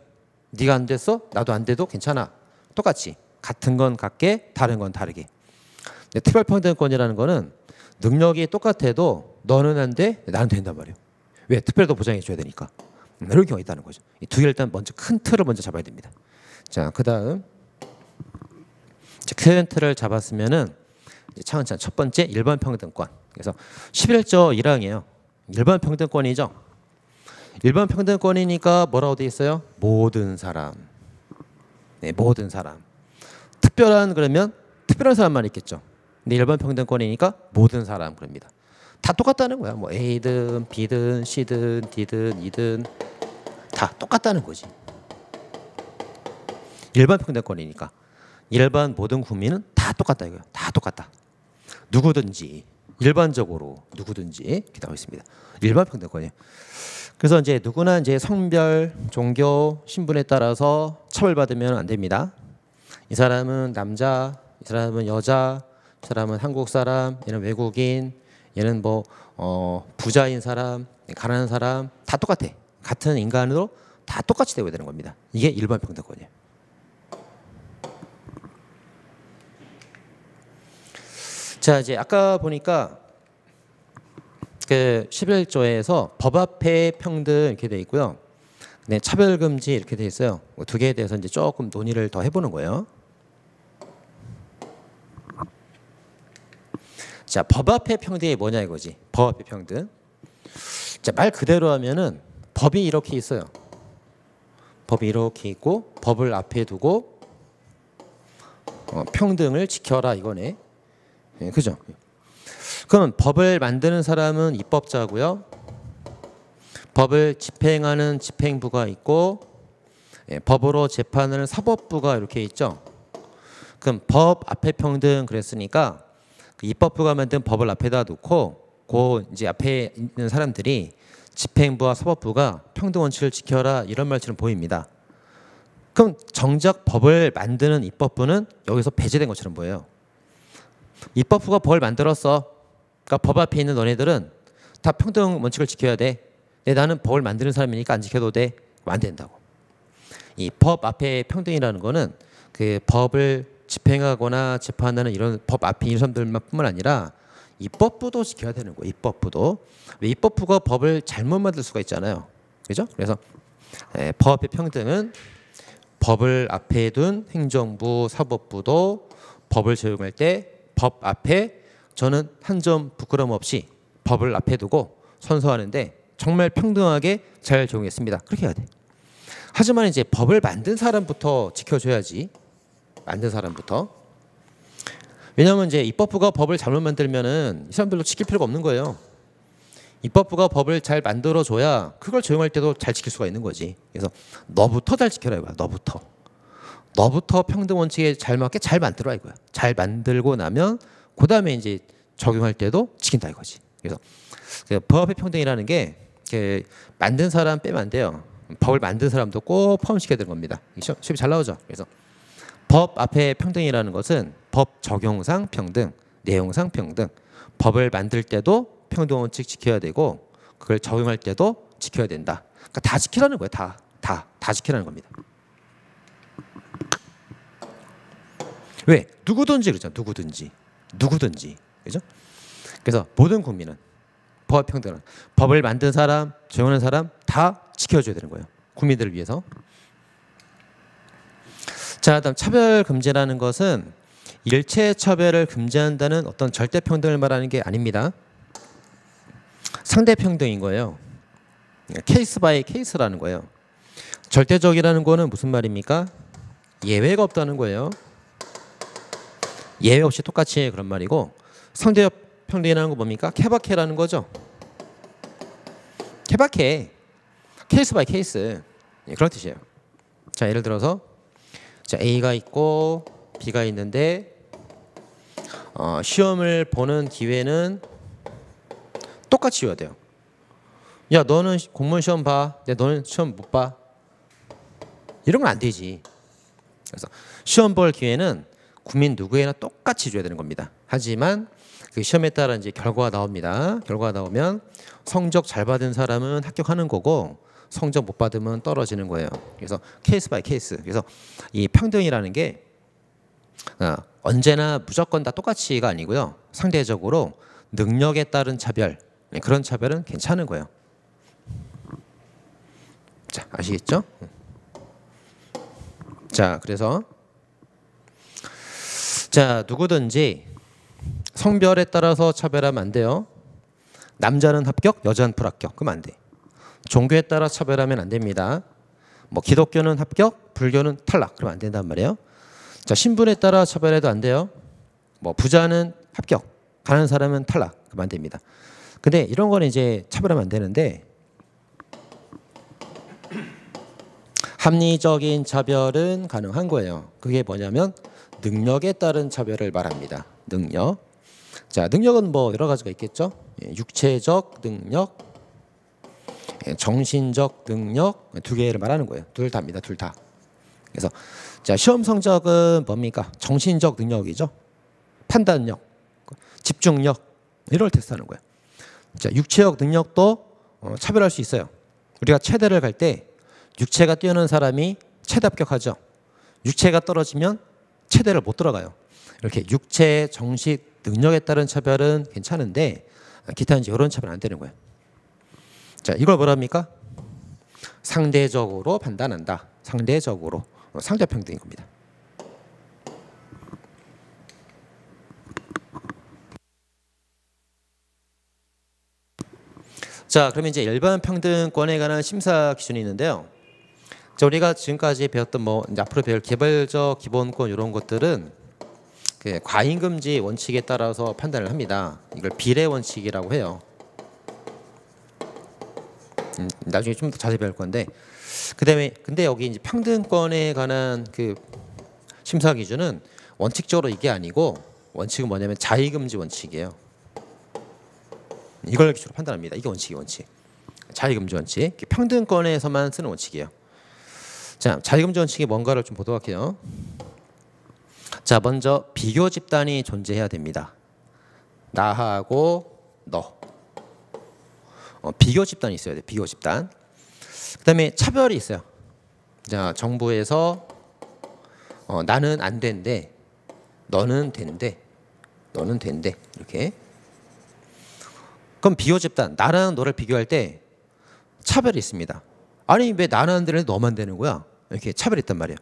네가 안 됐어? 나도 안 돼도 괜찮아. 똑같이. 같은 건 같게 다른 건 다르게. 근데 특별평등권이라는 거는 능력이 똑같아도 너는 안 돼, 나는 된단 말이에요. 왜? 특별도 보장해 줘야 되니까. 이런 경우가 있다는 거죠. 이 두 개 일단 먼저 큰 틀을 먼저 잡아야 됩니다. 자, 그다음 큰 틀을 잡았으면은 이제 차근차근 첫 번째 일반 평등권. 그래서 11조 1항이에요. 일반 평등권이죠. 일반 평등권이니까 뭐라고 돼 있어요? 모든 사람. 네, 모든 사람. 특별한 그러면 특별한 사람만 있겠죠. 근데 일반 평등권이니까 모든 사람 그럽니다. 다 똑같다는 거야. 뭐 A든 B든 C든 D든 E든 다 똑같다는 거지. 일반 평등권이니까 일반 모든 국민은 다 똑같다 이거야. 다 똑같다. 누구든지 일반적으로 누구든지 이렇게 나와 있습니다. 일반 평등권이에요. 그래서 이제 누구나 이제 성별, 종교, 신분에 따라서 처벌받으면 안 됩니다. 이 사람은 남자, 이 사람은 여자, 이 사람은 한국 사람, 얘는 외국인, 얘는 뭐 부자인 사람, 가난한 사람 다 똑같아. 같은 인간으로 다 똑같이 대우해야 되는 겁니다. 이게 일반 평등권이에요. 자, 이제 아까 보니까 그 11조에서 법 앞에 평등 이렇게 돼 있고요. 네, 차별 금지 이렇게 돼 있어요. 두 개에 대해서 이제 조금 논의를 더 해보는 거예요. 자, 법 앞에 평등이 뭐냐 이거지. 법 앞에 평등. 자, 말 그대로 하면은 법이 이렇게 있어요. 법이 이렇게 있고 법을 앞에 두고 평등을 지켜라 이거네. 네, 그죠? 그럼 법을 만드는 사람은 입법자고요. 법을 집행하는 집행부가 있고 법으로 재판하는 사법부가 이렇게 있죠. 그럼 법 앞에 평등 그랬으니까 그 입법부가 만든 법을 앞에다 놓고 그 이제 앞에 있는 사람들이 집행부와 사법부가 평등 원칙을 지켜라 이런 말처럼 보입니다. 그럼 정작 법을 만드는 입법부는 여기서 배제된 것처럼 보여요. 입법부가 법을 만들었어. 그러니까 법 앞에 있는 너네들은 다 평등 원칙을 지켜야 돼. 근데 나는 법을 만드는 사람이니까 안 지켜도 돼. 안 된다고. 이 법 앞에 평등이라는 거는 그 법을 집행하거나 재판하는 이런 법 앞에 있는 사람들뿐만 아니라 입법부도 지켜야 되는 거예요. 입법부도. 왜 입법부가 법을 잘못 만들 수가 있잖아요. 그죠? 그래서 법 앞에 평등은 법을 앞에 둔 행정부, 사법부도 법을 적용할 때 법 앞에 저는 한 점 부끄럼 없이 법을 앞에 두고 선서하는데 정말 평등하게 잘 적용했습니다. 그렇게 해야 돼. 하지만 이제 법을 만든 사람부터 지켜줘야지. 만든 사람부터. 왜냐하면 이제 입법부가 법을 잘못 만들면은 이 사람들도 지킬 필요가 없는 거예요. 입법부가 법을 잘 만들어줘야 그걸 적용할 때도 잘 지킬 수가 있는 거지. 그래서 너부터 잘 지켜라 이거야. 너부터 평등 원칙에 잘 맞게 잘 만들어라 이거야. 잘 만들고 나면 그 다음에 이제 적용할 때도 지킨다 이거지. 그래서 그 법의 평등이라는 게 만든 사람 빼면 안 돼요. 법을 만든 사람도 꼭 포함시켜야 되는 겁니다. 시험이 잘 나오죠. 그래서 법 앞에 평등이라는 것은 법 적용상 평등, 내용상 평등. 법을 만들 때도 평등 원칙 지켜야 되고 그걸 적용할 때도 지켜야 된다. 그러니까 다 지키라는 거예요. 다 지키라는 겁니다. 왜? 누구든지 그러잖아. 누구든지. 그죠? 그래서 모든 국민은 법 평등은 법을 만든 사람, 적용하는 사람 다 지켜줘야 되는 거예요. 국민들을 위해서. 자, 다음 차별 금지라는 것은 일체 차별을 금지한다는 어떤 절대 평등을 말하는 게 아닙니다. 상대 평등인 거예요. 케이스 바이 케이스라는 거예요. 절대적이라는 거는 무슨 말입니까? 예외가 없다는 거예요. 예외 없이 똑같이 그런 말이고 상대 평등이라는 거 뭡니까? 케바케라는 거죠. 케바케. 케이스 바이 케이스. 그런 뜻이에요. 자, 예를 들어서 자, A가 있고 B가 있는데 시험을 보는 기회는 똑같이 줘야 돼요. 야 너는 공무원 시험 봐. 너는 시험 못 봐. 이런 건 안 되지. 그래서 시험 볼 기회는 국민 누구에나 똑같이 줘야 되는 겁니다. 하지만 그 시험에 따라 이제 결과가 나옵니다. 결과가 나오면 성적 잘 받은 사람은 합격하는 거고 성적 못 받으면 떨어지는 거예요. 그래서 케이스 바이 케이스. 그래서 이 평등이라는 게 언제나 무조건 다 똑같이가 아니고요. 상대적으로 능력에 따른 차별, 그런 차별은 괜찮은 거예요. 자, 아시겠죠? 자, 그래서 자, 누구든지 성별에 따라서 차별하면 안 돼요. 남자는 합격, 여자는 불합격. 그러면 안 돼. 종교에 따라 차별하면 안 됩니다. 뭐 기독교는 합격, 불교는 탈락. 그러면 안 된단 말이에요. 자, 신분에 따라 차별해도 안 돼요. 뭐 부자는 합격, 가난한 사람은 탈락. 그러면 안 됩니다. 근데 이런 거는 이제 차별하면 안 되는데 합리적인 차별은 가능한 거예요. 그게 뭐냐면 능력에 따른 차별을 말합니다. 능력. 자, 능력은 뭐 여러 가지가 있겠죠. 육체적 능력, 정신적 능력, 두 개를 말하는 거예요. 둘 다입니다. 둘 다. 그래서 자, 시험 성적은 뭡니까? 정신적 능력이죠. 판단력, 집중력 이걸 테스트하는 거예요. 자, 육체적 능력도 차별할 수 있어요. 우리가 체대를 갈 때 육체가 뛰어난 사람이 체대 합격하죠. 육체가 떨어지면 체대를 못 들어가요. 이렇게 육체, 정식, 능력에 따른 차별은 괜찮은데 기타 이제 이런 차별은 안 되는 거예요. 자, 이걸 뭐랍니까? 상대적으로 판단한다. 상대적으로 상대평등인 겁니다. 자, 그러면 이제 일반 평등권에 관한 심사 기준이 있는데요. 자, 우리가 지금까지 배웠던 뭐 이제 앞으로 배울 개별적 기본권 이런 것들은 그 과잉금지 원칙에 따라서 판단을 합니다. 이걸 비례 원칙이라고 해요. 나중에 좀 더 자세히 배울 건데, 그다음에 근데 여기 이제 평등권에 관한 그 심사 기준은 원칙적으로 이게 아니고 원칙은 뭐냐면 자의금지 원칙이에요. 이걸 기준으로 판단합니다. 이게 원칙이 원칙. 자의금지 원칙. 평등권에서만 쓰는 원칙이에요. 자, 자의금지 원칙이 뭔가를 좀 보도록 할게요. 자, 먼저 비교 집단이 존재해야 됩니다. 나하고 너. 비교 집단이 있어야 돼. 비교 집단. 그다음에 차별이 있어요. 자, 정부에서 나는 안 된대, 너는 된대, 너는 된대 이렇게. 그럼 비교 집단, 나랑 너를 비교할 때 차별이 있습니다. 아니 왜 나는 안 되는데 너만 되는 거야? 이렇게 차별이 있단 말이에요.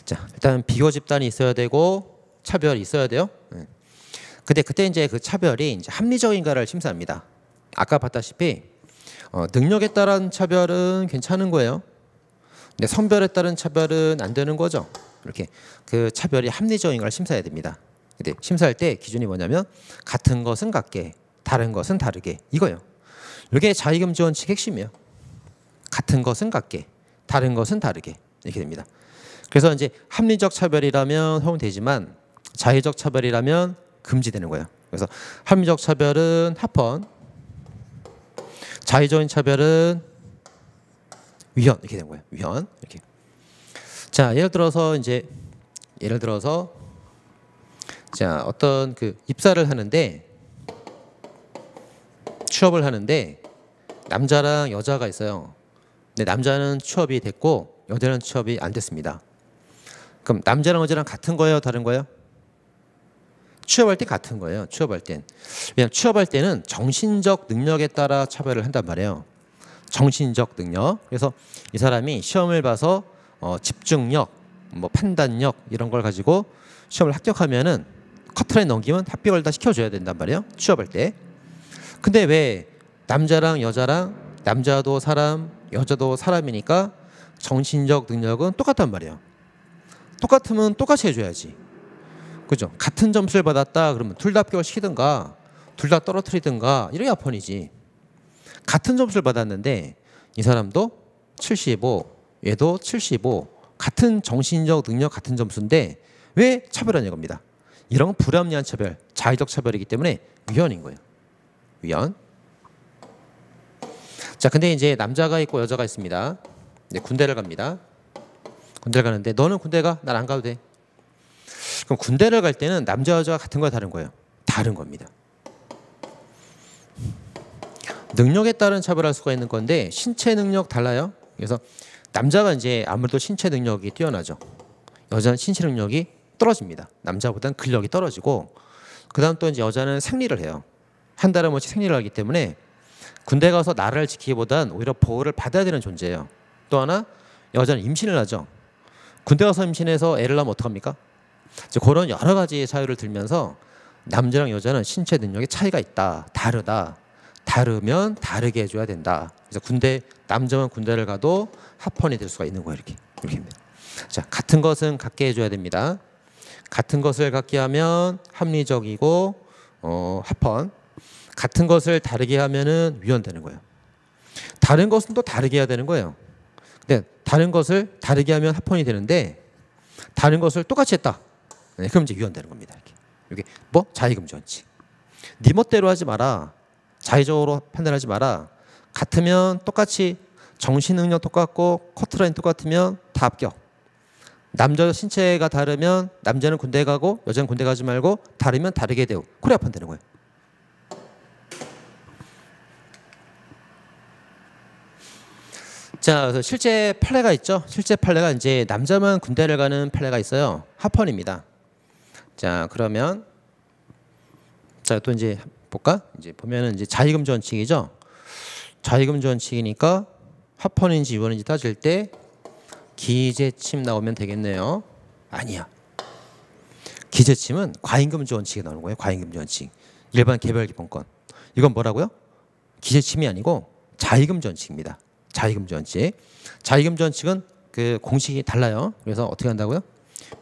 자, 일단 비교 집단이 있어야 되고 차별이 있어야 돼요. 근데 그때 이제 그 차별이 이제 합리적인가를 심사합니다. 아까 봤다시피 능력에 따른 차별은 괜찮은 거예요. 근데 성별에 따른 차별은 안 되는 거죠. 이렇게 그 차별이 합리적인가를 심사해야 됩니다. 근데 심사할 때 기준이 뭐냐면 같은 것은 같게, 다른 것은 다르게 이거예요. 이게 자의금지 원칙 핵심이에요. 같은 것은 같게, 다른 것은 다르게 이렇게 됩니다. 그래서 이제 합리적 차별이라면 허용되지만 자의적 차별이라면 금지되는 거예요. 그래서 합리적 차별은 합헌, 자의적인 차별은 위헌 이렇게 되는 거예요. 위헌 이렇게. 자, 예를 들어서 자, 어떤 그 입사를 하는데 취업을 하는데 남자랑 여자가 있어요. 근데 남자는 취업이 됐고 여자는 취업이 안 됐습니다. 그럼 남자랑 여자랑 같은 거예요, 다른 거예요? 취업할 때 같은 거예요. 취업할 땐. 왜냐하면 취업할 때는 정신적 능력에 따라 차별을 한단 말이에요. 정신적 능력. 그래서 이 사람이 시험을 봐서 집중력, 뭐 판단력 이런 걸 가지고 시험을 합격하면은 커트라인 넘기면 합격을 다 시켜줘야 된단 말이에요. 취업할 때. 근데 왜 남자랑 여자랑 남자도 사람, 여자도 사람이니까 정신적 능력은 똑같단 말이에요. 똑같으면 똑같이 해줘야지. 그죠? 같은 점수를 받았다 그러면 둘 다 합격을 시키든가 둘 다 떨어뜨리든가 이래야 펀이지. 같은 점수를 받았는데 이 사람도 75, 얘도 75, 같은 정신적 능력 같은 점수인데 왜 차별하냐 겁니다. 이런 건 불합리한 차별, 자의적 차별이기 때문에 위헌인 거예요. 위헌. 자, 근데 이제 남자가 있고 여자가 있습니다. 네, 군대를 갑니다. 군대를 가는데 너는 군대 가? 난 안 가도 돼. 그럼 군대를 갈 때는 남자 여자가 같은 거야, 다른 거예요? 다른 겁니다. 능력에 따른 차별할 수가 있는 건데 신체 능력 달라요. 그래서 남자가 이제 아무래도 신체 능력이 뛰어나죠. 여자는 신체 능력이 떨어집니다. 남자보다는 근력이 떨어지고, 그다음 또 이제 여자는 생리를 해요. 한 달에 한 번씩 생리를 하기 때문에 군대 가서 나라를 지키기보단 오히려 보호를 받아야 되는 존재예요. 또 하나, 여자는 임신을 하죠. 군대 가서 임신해서 애를 낳으면 어떡합니까? 이제 그런 여러 가지 사유를 들면서 남자랑 여자는 신체 능력에 차이가 있다, 다르다, 다르면 다르게 해줘야 된다. 그래서 남자만 군대를 가도 합헌이 될 수가 있는 거예요. 이렇게입니다. 자, 같은 것은 같게 해줘야 됩니다. 같은 것을 같게 하면 합리적이고 합헌. 같은 것을 다르게 하면은 위헌되는 거예요. 다른 것은 또 다르게 해야 되는 거예요. 근데 다른 것을 다르게 하면 합헌이 되는데 다른 것을 똑같이 했다. 네, 그럼 이제 위헌되는 겁니다. 이게 뭐 자의금주원칙. 네 멋대로 하지 마라. 자의적으로 판단하지 마라. 같으면 똑같이 정신 능력 똑같고 커트라인 똑같으면 다 합격. 남자 신체가 다르면 남자는 군대 가고 여자는 군대 가지 말고 다르면 다르게 되고 그래 합헌되는 거예요. 자, 그래서 실제 판례가 있죠. 실제 판례가 이제 남자만 군대를 가는 판례가 있어요. 합헌입니다. 자, 그러면 자, 또 이제 볼까? 이제 보면은 이제 자의금주원칙이죠. 자의금주원칙이니까 합헌인지 위헌인지 따질 때 기재침 나오면 되겠네요. 아니야. 기재침은 과잉금주원칙에 나오는 거예요. 과잉금주원칙. 일반 개별기본권. 이건 뭐라고요? 기재침이 아니고 자의금주원칙입니다. 자의금주원칙. 자의금주원칙은 그 공식이 달라요. 그래서 어떻게 한다고요?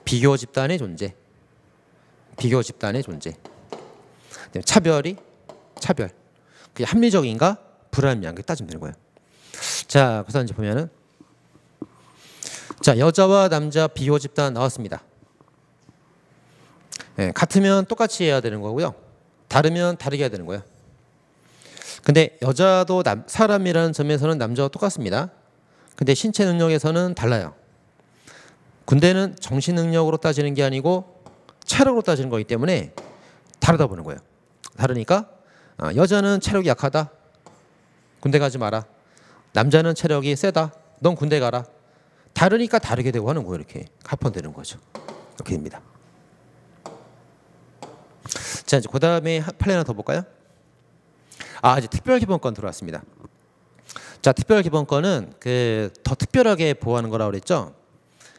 비교 집단의 존재. 비교 집단의 존재. 차별. 그게 합리적인가 불합리한가 따지면 되는 거예요. 자, 그래서 이제 보면은 자, 여자와 남자 비교 집단 나왔습니다. 네, 같으면 똑같이 해야 되는 거고요. 다르면 다르게 해야 되는 거예요. 근데 여자도 사람이라는 점에서는 남자와 똑같습니다. 근데 신체 능력에서는 달라요. 군대는 정신 능력으로 따지는 게 아니고 체력으로 따지는 거기 때문에 다르다 보는 거예요. 다르니까 여자는 체력이 약하다. 군대 가지 마라. 남자는 체력이 세다. 넌 군대 가라. 다르니까 다르게 되고 하는 거예요. 이렇게 합헌되는 거죠. 이렇게 됩니다. 자, 이제 그 다음에 판례 하나 더 볼까요? 이제 특별기본권 들어왔습니다. 자, 특별기본권은 그 더 특별하게 보호하는 거라고 그랬죠.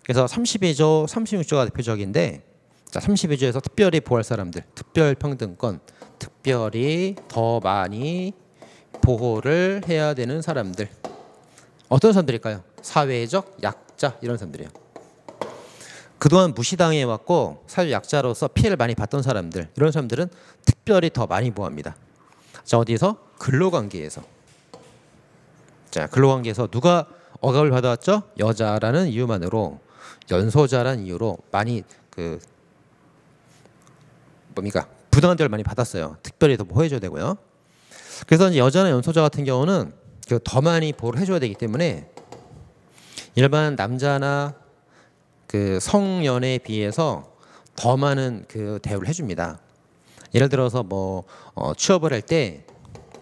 그래서 32조, 36조가 대표적인데, 자, 32조에서 특별히 보호할 사람들, 특별평등권, 특별히 더 많이 보호를 해야 되는 사람들. 어떤 사람들일까요? 사회적 약자 이런 사람들이에요. 그동안 무시당해 왔고 사회적 약자로서 피해를 많이 봤던 사람들, 이런 사람들은 특별히 더 많이 보호합니다. 자, 어디서? 근로관계에서. 자, 근로관계에서 누가 억압을 받아왔죠? 여자라는 이유만으로, 연소자라는 이유로 많이 부당한 대우를 많이 받았어요. 특별히 더 보호해줘야 되고요. 그래서 이제 여자나 연소자 같은 경우는 더 많이 보호를 해줘야 되기 때문에 일반 남자나 그 성연애에 비해서 더 많은 그 대우를 해줍니다. 예를 들어서 취업을 할 때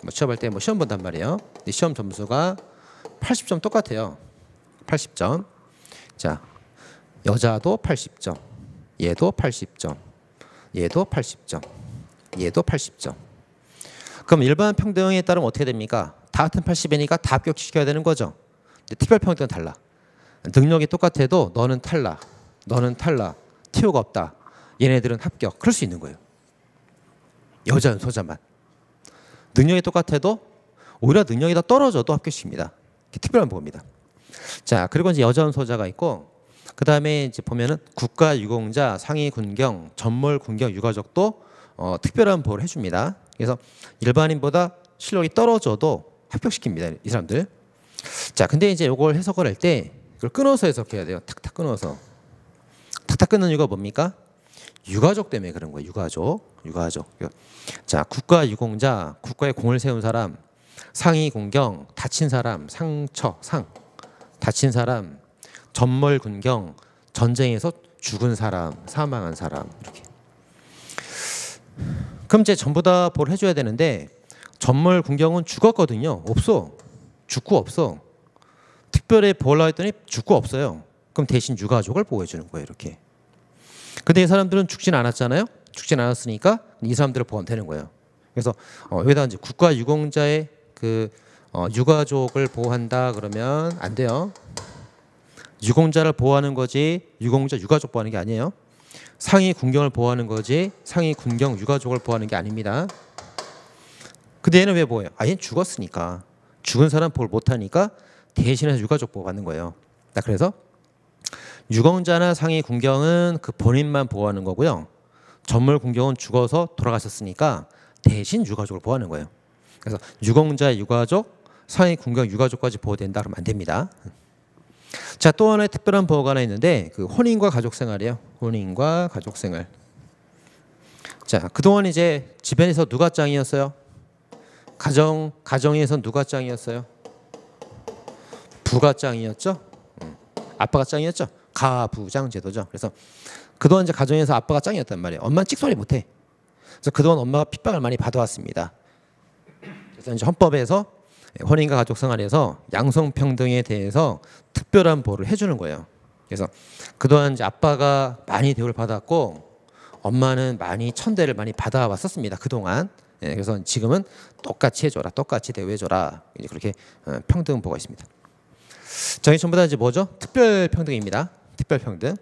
시험 본단 말이에요. 시험 점수가 80점 똑같아요. 80점. 자, 여자도 80점, 얘도 80점, 얘도 80점, 얘도 80점. 그럼 일반 평등에 따르면 어떻게 됩니까? 다 같은 80이니까 다 합격시켜야 되는 거죠. 근데 특별평등은 달라. 능력이 똑같아도 너는 탈락, 너는 탈락, 티오가 없다. 얘네들은 합격. 그럴 수 있는 거예요. 여자 연소자만. 능력이 똑같아도 오히려 능력이 더 떨어져도 합격시킵니다. 특별한 보호입니다. 자, 그리고 이제 여자 연소자가 있고, 그 다음에 이제 보면은 국가유공자, 상위군경, 전몰군경, 유가족도 특별한 보호를 해줍니다. 그래서 일반인보다 실력이 떨어져도 합격시킵니다. 이 사람들. 자, 근데 이제 이걸 해석을 할 때 이걸 끊어서 해석해야 돼요. 탁탁 끊어서. 탁탁 끊는 이유가 뭡니까? 유가족 때문에 그런 거예요. 유가족. 자, 국가유공자, 국가에 공을 세운 사람, 상위 군경, 다친 사람, 상처, 상, 다친 사람, 전몰 군경, 전쟁에서 죽은 사람, 사망한 사람 이렇게. 그럼 이제 전부 다 보호를 해줘야 되는데 전몰 군경은 죽었거든요. 없어. 죽고 없어. 특별히 보호하려 했더니 죽고 없어요. 그럼 대신 유가족을 보호해 주는 거예요. 이렇게. 근데 이 사람들은 죽진 않았잖아요. 죽진 않았으니까 이 사람들을 보호하면 되는 거예요. 그래서 여기다 이제 국가 유공자의 그 유가족을 보호한다 그러면 안 돼요. 유공자를 보호하는 거지 유공자 유가족 보호하는 게 아니에요. 상위 군경을 보호하는 거지 상위 군경 유가족을 보호하는 게 아닙니다. 근데 얘는 왜 보호해요? 얘는 죽었으니까. 죽은 사람 보호를 못하니까 대신해서 유가족 보호 받는 거예요. 그래서 유공자나 상위 군경은 그 본인만 보호하는 거고요. 전몰 군경은 죽어서 돌아가셨으니까 대신 유가족을 보호하는 거예요. 그래서 유공자 유가족, 상위 군경 유가족까지 보호된다 그러면 안 됩니다. 자, 또 하나의 특별한 보호가 하나 있는데 그 혼인과 가족생활이에요. 혼인과 가족생활. 자, 그동안 이제 집안에서 누가 짱이었어요? 가정에서 누가 짱이었어요? 부가 짱이었죠? 아빠가 짱이었죠? 가부장 제도죠. 그래서 그동안 이제 가정에서 아빠가 짱이었단 말이에요. 엄마는 찍소리 못해. 그래서 그동안 엄마가 핍박을 많이 받아왔습니다. 그래서 이제 헌법에서 혼인과 가족생활에서 양성평등에 대해서 특별한 보호를 해주는 거예요. 그래서 그동안 이제 아빠가 많이 대우를 받았고 엄마는 많이 천대를 많이 받아왔었습니다. 그동안. 그래서 지금은 똑같이 해줘라, 똑같이 대우해줘라. 이제 그렇게 평등 보호가 있습니다. 자, 이 전부 다 이제 뭐죠? 특별평등입니다. 특별평등.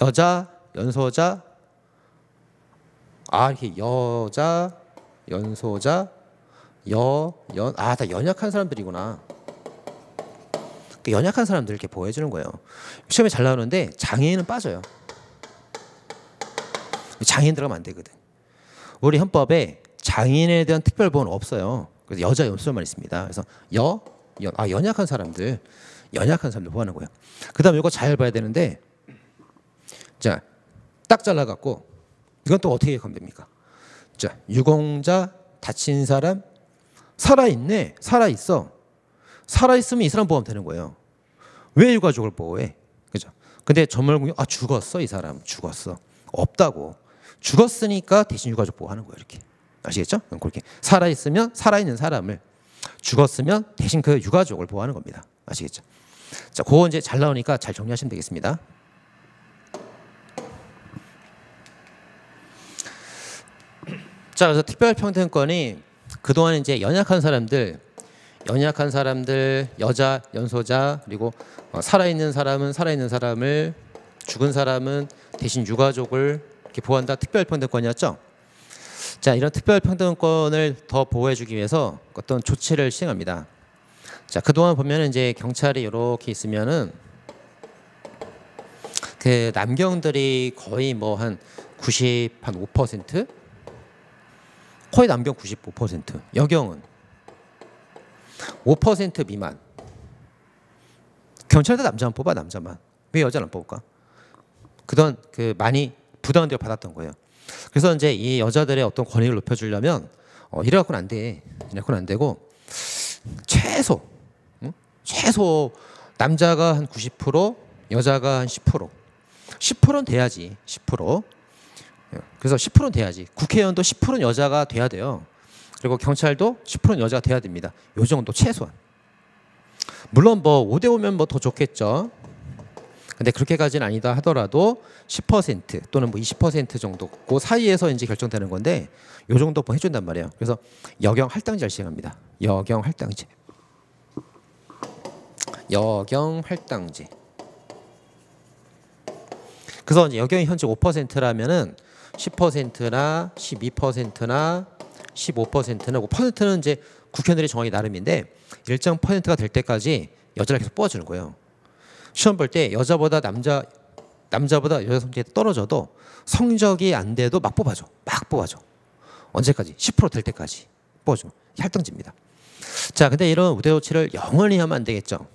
여자, 연소자, 이렇게 여자, 연소자, 다 연약한 사람들이구나. 그 연약한 사람들 이렇게 보호해 주는 거예요. 시험에 잘 나오는데 장애인은 빠져요. 장애인 들어가면 안 되거든. 우리 헌법에 장애인에 대한 특별 보호는 없어요. 그래서 여자, 연소만 있습니다. 그래서 연약한 사람들 보호하는 거예요. 그다음 이거 잘 봐야 되는데, 자, 딱 잘라갖고 이건 또 어떻게 하면 됩니까? 자, 유공자, 다친 사람, 살아있네, 살아있어. 살아있으면 이 사람 보호하면 되는 거예요. 왜 유가족을 보호해? 그죠? 근데 전몰군경 죽었어, 이 사람 죽었어. 없다고. 죽었으니까 대신 유가족 보호하는 거예요. 이렇게. 아시겠죠? 그렇게 살아있으면 살아있는 사람을, 죽었으면 대신 그 유가족을 보호하는 겁니다. 아시겠죠? 자, 그거 이제 잘 나오니까 잘 정리하시면 되겠습니다. 자, 그래서 특별평등권이 그동안 이제 연약한 사람들, 여자, 연소자, 그리고 살아있는 사람은 살아있는 사람을, 죽은 사람은 대신 유가족을 이렇게 보호한다. 특별평등권이었죠. 자, 이런 특별평등권을 더 보호해주기 위해서 어떤 조치를 시행합니다. 자, 그동안 보면 이제 경찰이 이렇게 있으면은 그 남경들이 거의 뭐 한 95%? 거의 남경 95%, 여경은 5% 미만. 경찰도 남자만 뽑아, 남자만. 왜 여자는 안 뽑을까? 그동안 그 많이 부당한 대우를 받았던 거예요. 그래서 이제 이 여자들의 어떤 권익을 높여주려면 이래갖고는 안 돼. 이래갖고는 안 되고 최소 남자가 한 90%, 여자가 한 10%. 10%는 돼야지. 10%. 그래서 10%는 돼야지. 국회의원도 10%는 여자가 돼야 돼요. 그리고 경찰도 10%는 여자가 돼야 됩니다. 요 정도 최소한. 물론 뭐 5대5면 뭐 더 좋겠죠. 근데 그렇게까지는 아니다 하더라도 10% 또는 뭐 20% 정도 그 사이에서 이제 결정되는 건데 요 정도 뭐 해준단 말이에요. 그래서 여경 할당제를 시행합니다. 여경 할당제. 여경 할당제. 그래서 이제 여경이 현재 5%라면은 10%나 12%나 15%나 그 퍼센트는 이제 국회의원들이 정하기 나름인데 일정 퍼센트가 될 때까지 여자를 계속 뽑아주는 거예요. 시험 볼 때 여자보다 남자보다 여자 성적이 떨어져도 성적이 안 돼도 막 뽑아줘. 막 뽑아줘. 언제까지? 10% 될 때까지 뽑아줘. 할당제입니다. 자, 근데 이런 우대 조치를 영원히 하면 안 되겠죠.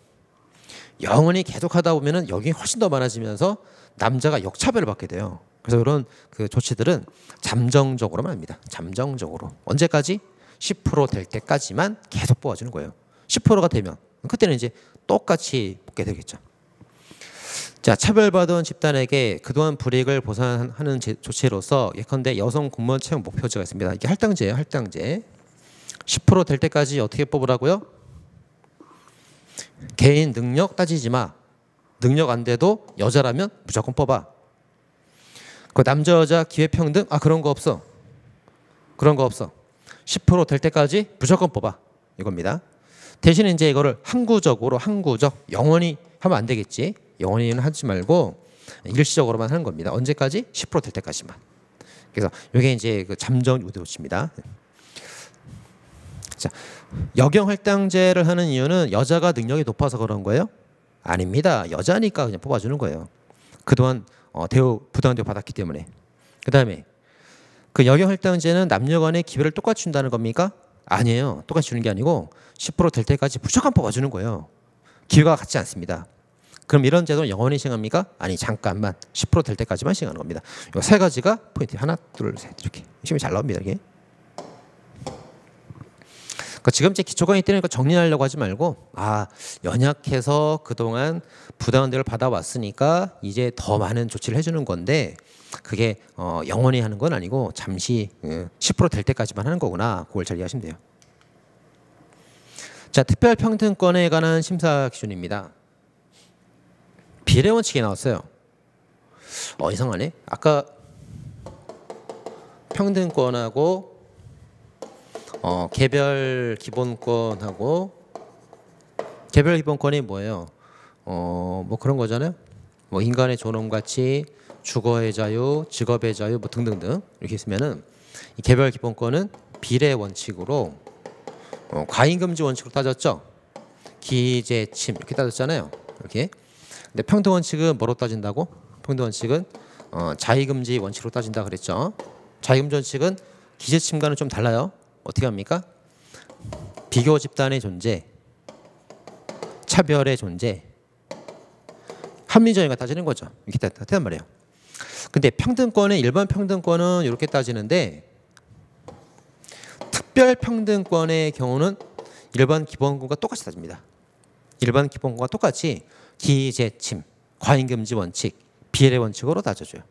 영원히 계속 하다 보면은 여기 훨씬 더 많아지면서 남자가 역차별을 받게 돼요. 그래서 이런 그 조치들은 잠정적으로만 합니다. 잠정적으로. 언제까지? 10%될 때까지만 계속 뽑아주는 거예요. 10%가 되면 그때는 이제 똑같이 뽑게 되겠죠. 자, 차별받은 집단에게 그동안 불이익을 보상하는 조치로서 예컨대 여성 공무원 채용 목표제가 있습니다. 이게 할당제예요. 할당제. 10%될 때까지 어떻게 뽑으라고요? 개인 능력 따지지 마. 능력 안 돼도 여자라면 무조건 뽑아. 그 남자 여자 기회평등? 그런 거 없어. 그런 거 없어. 10%될 때까지 무조건 뽑아. 이겁니다. 대신 이제 이거를 항구적 영원히 하면 안 되겠지. 영원히는 하지 말고 일시적으로만 하는 겁니다. 언제까지? 10%될 때까지만. 그래서 이게 이제 그 잠정 요도치입니다. 자, 여경 할당제를 하는 이유는 여자가 능력이 높아서 그런 거예요? 아닙니다. 여자니까 그냥 뽑아주는 거예요. 그동안 부당한 대우 받았기 때문에. 그 다음에 그 여경 할당제는 남녀 간의 기회를 똑같이 준다는 겁니까? 아니에요. 똑같이 주는 게 아니고 10%될 때까지 무조건 뽑아주는 거예요. 기회가 같지 않습니다. 그럼 이런 제도는 영원히 시행합니까? 아니, 잠깐만 10%될 때까지만 시행하는 겁니다. 이 세 가지가 포인트. 하나, 둘, 셋 이렇게 시험이 잘 나옵니다. 이게. 그러니까 지금 제 기초 강의 때는 정리하려고 하지 말고 연약해서 그동안 부당한 대우를 받아왔으니까 이제 더 많은 조치를 해주는 건데 그게 영원히 하는 건 아니고 잠시 10%될 때까지만 하는 거구나. 그걸 잘 이해하시면 돼요. 자, 특별평등권에 관한 심사 기준입니다. 비례 원칙이 나왔어요. 이상하네. 아까 평등권하고 개별 기본권하고 개별 기본권이 뭐예요? 뭐 그런 거잖아요. 뭐 인간의 존엄 가치, 주거의 자유, 직업의 자유, 뭐 등등등 이렇게 있으면은 이 개별 기본권은 비례 원칙으로 과잉 금지 원칙으로 따졌죠. 기재침 이렇게 따졌잖아요. 이렇게. 근데 평등 원칙은 뭐로 따진다고? 평등 원칙은 자의 금지 원칙으로 따진다 그랬죠. 자의 금지 원칙은 기재침과는 좀 달라요. 어떻게 합니까? 비교 집단의 존재, 차별의 존재, 합리적인가 따지는 거죠. 이렇게 따지단 말이에요. 근데 평등권은 일반 평등권은 이렇게 따지는데 특별 평등권의 경우는 일반 기본권과 똑같이 따집니다. 일반 기본권과 똑같이 기재침, 과잉금지 원칙, 비례 원칙으로 따져줘요.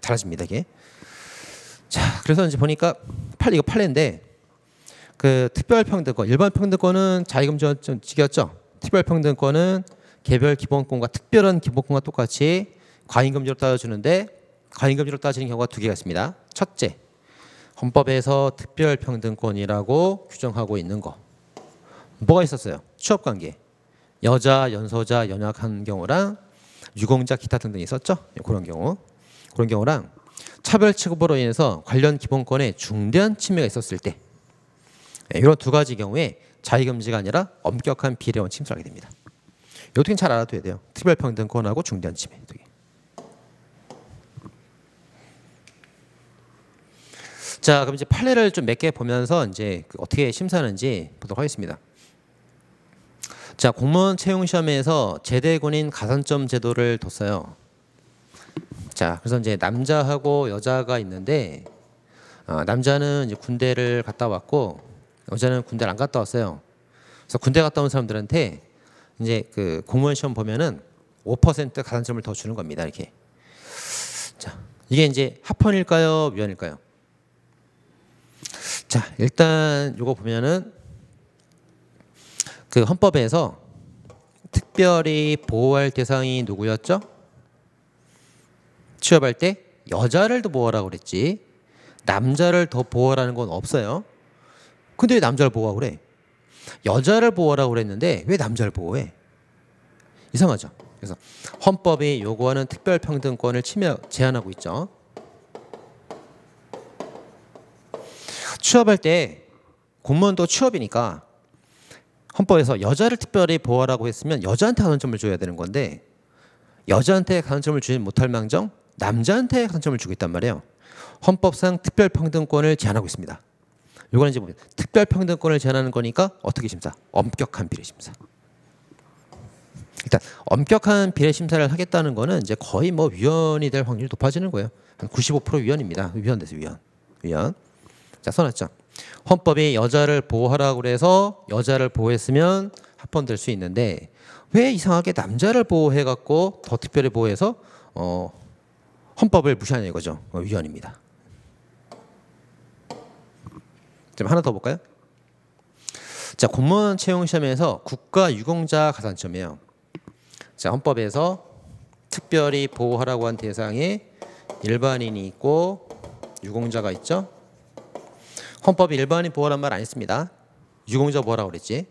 달라집니다 이게. 자, 그래서 이제 보니까 이거 판례인데 그 특별평등권, 일반 평등권은 자의금지 원칙이었죠. 특별평등권은 개별 기본권과 특별한 기본권과 똑같이 과잉금지로 따져주는데 과잉금지로 따지는 경우가 두 개가 있습니다. 첫째, 헌법에서 특별평등권이라고 규정하고 있는 거. 뭐가 있었어요? 취업관계. 여자, 연소자, 연약한 경우랑 유공자, 기타 등등 있었죠. 그런 경우랑 차별 취급으로 인해서 관련 기본권에 중대한 침해가 있었을 때 이런 두 가지 경우에 자의금지가 아니라 엄격한 비례 원칙을 하게 됩니다. 이 두 개는 잘 알아둬야 돼요. 특별평등권하고 중대한 침해 두 개. 자, 그럼 이제 판례를 좀 몇 개 보면서 이제 어떻게 심사하는지 보도록 하겠습니다. 자, 공무원 채용 시험에서 제대 군인 가산점 제도를 뒀어요. 자, 그래서 이제 남자하고 여자가 있는데 남자는 이제 군대를 갔다 왔고 여자는 군대를 안 갔다 왔어요. 그래서 군대 갔다 온 사람들한테 이제 그 공무원 시험 보면은 5% 가산점을 더 주는 겁니다. 이렇게. 자, 이게 이제 합헌일까요, 위헌일까요? 자, 일단 요거 보면은 그 헌법에서 특별히 보호할 대상이 누구였죠? 취업할 때 여자를 더 보호하라고 그랬지 남자를 더 보호하라는 건 없어요. 근데 왜 남자를 보호하고 그래? 여자를 보호하라고 그랬는데 왜 남자를 보호해? 이상하죠. 그래서 헌법이 요구하는 특별평등권을 제한하고 있죠. 취업할 때 공무원도 취업이니까 헌법에서 여자를 특별히 보호하라고 했으면 여자한테 가산점을 줘야 되는 건데 여자한테 가산점을 주지 못할 망정 남자한테 가산점을 주고 있단 말이에요. 헌법상 특별평등권을 제한하고 있습니다. 이거는 이제 특별평등권을 제한하는 거니까 어떻게 심사? 엄격한 비례 심사. 일단 엄격한 비례 심사를 하겠다는 거는 이제 거의 뭐 위헌이 될 확률이 높아지는 거예요. 한 95% 위헌입니다. 위헌돼서 위헌. 자, 써놨죠. 헌법이 여자를 보호하라고 그래서 여자를 보호했으면 합헌될 수 있는데 왜 이상하게 남자를 보호해갖고 더 특별히 보호해서 헌법을 무시하냐 이거죠. 위헌입니다. 좀 하나 더 볼까요? 자, 공무원 채용 시험에서 국가 유공자 가산점이에요. 자, 헌법에서 특별히 보호하라고 한 대상에 일반인이 있고 유공자가 있죠. 헌법이 일반인 보호란 말 안 했습니다. 유공자 보호라고 그랬지.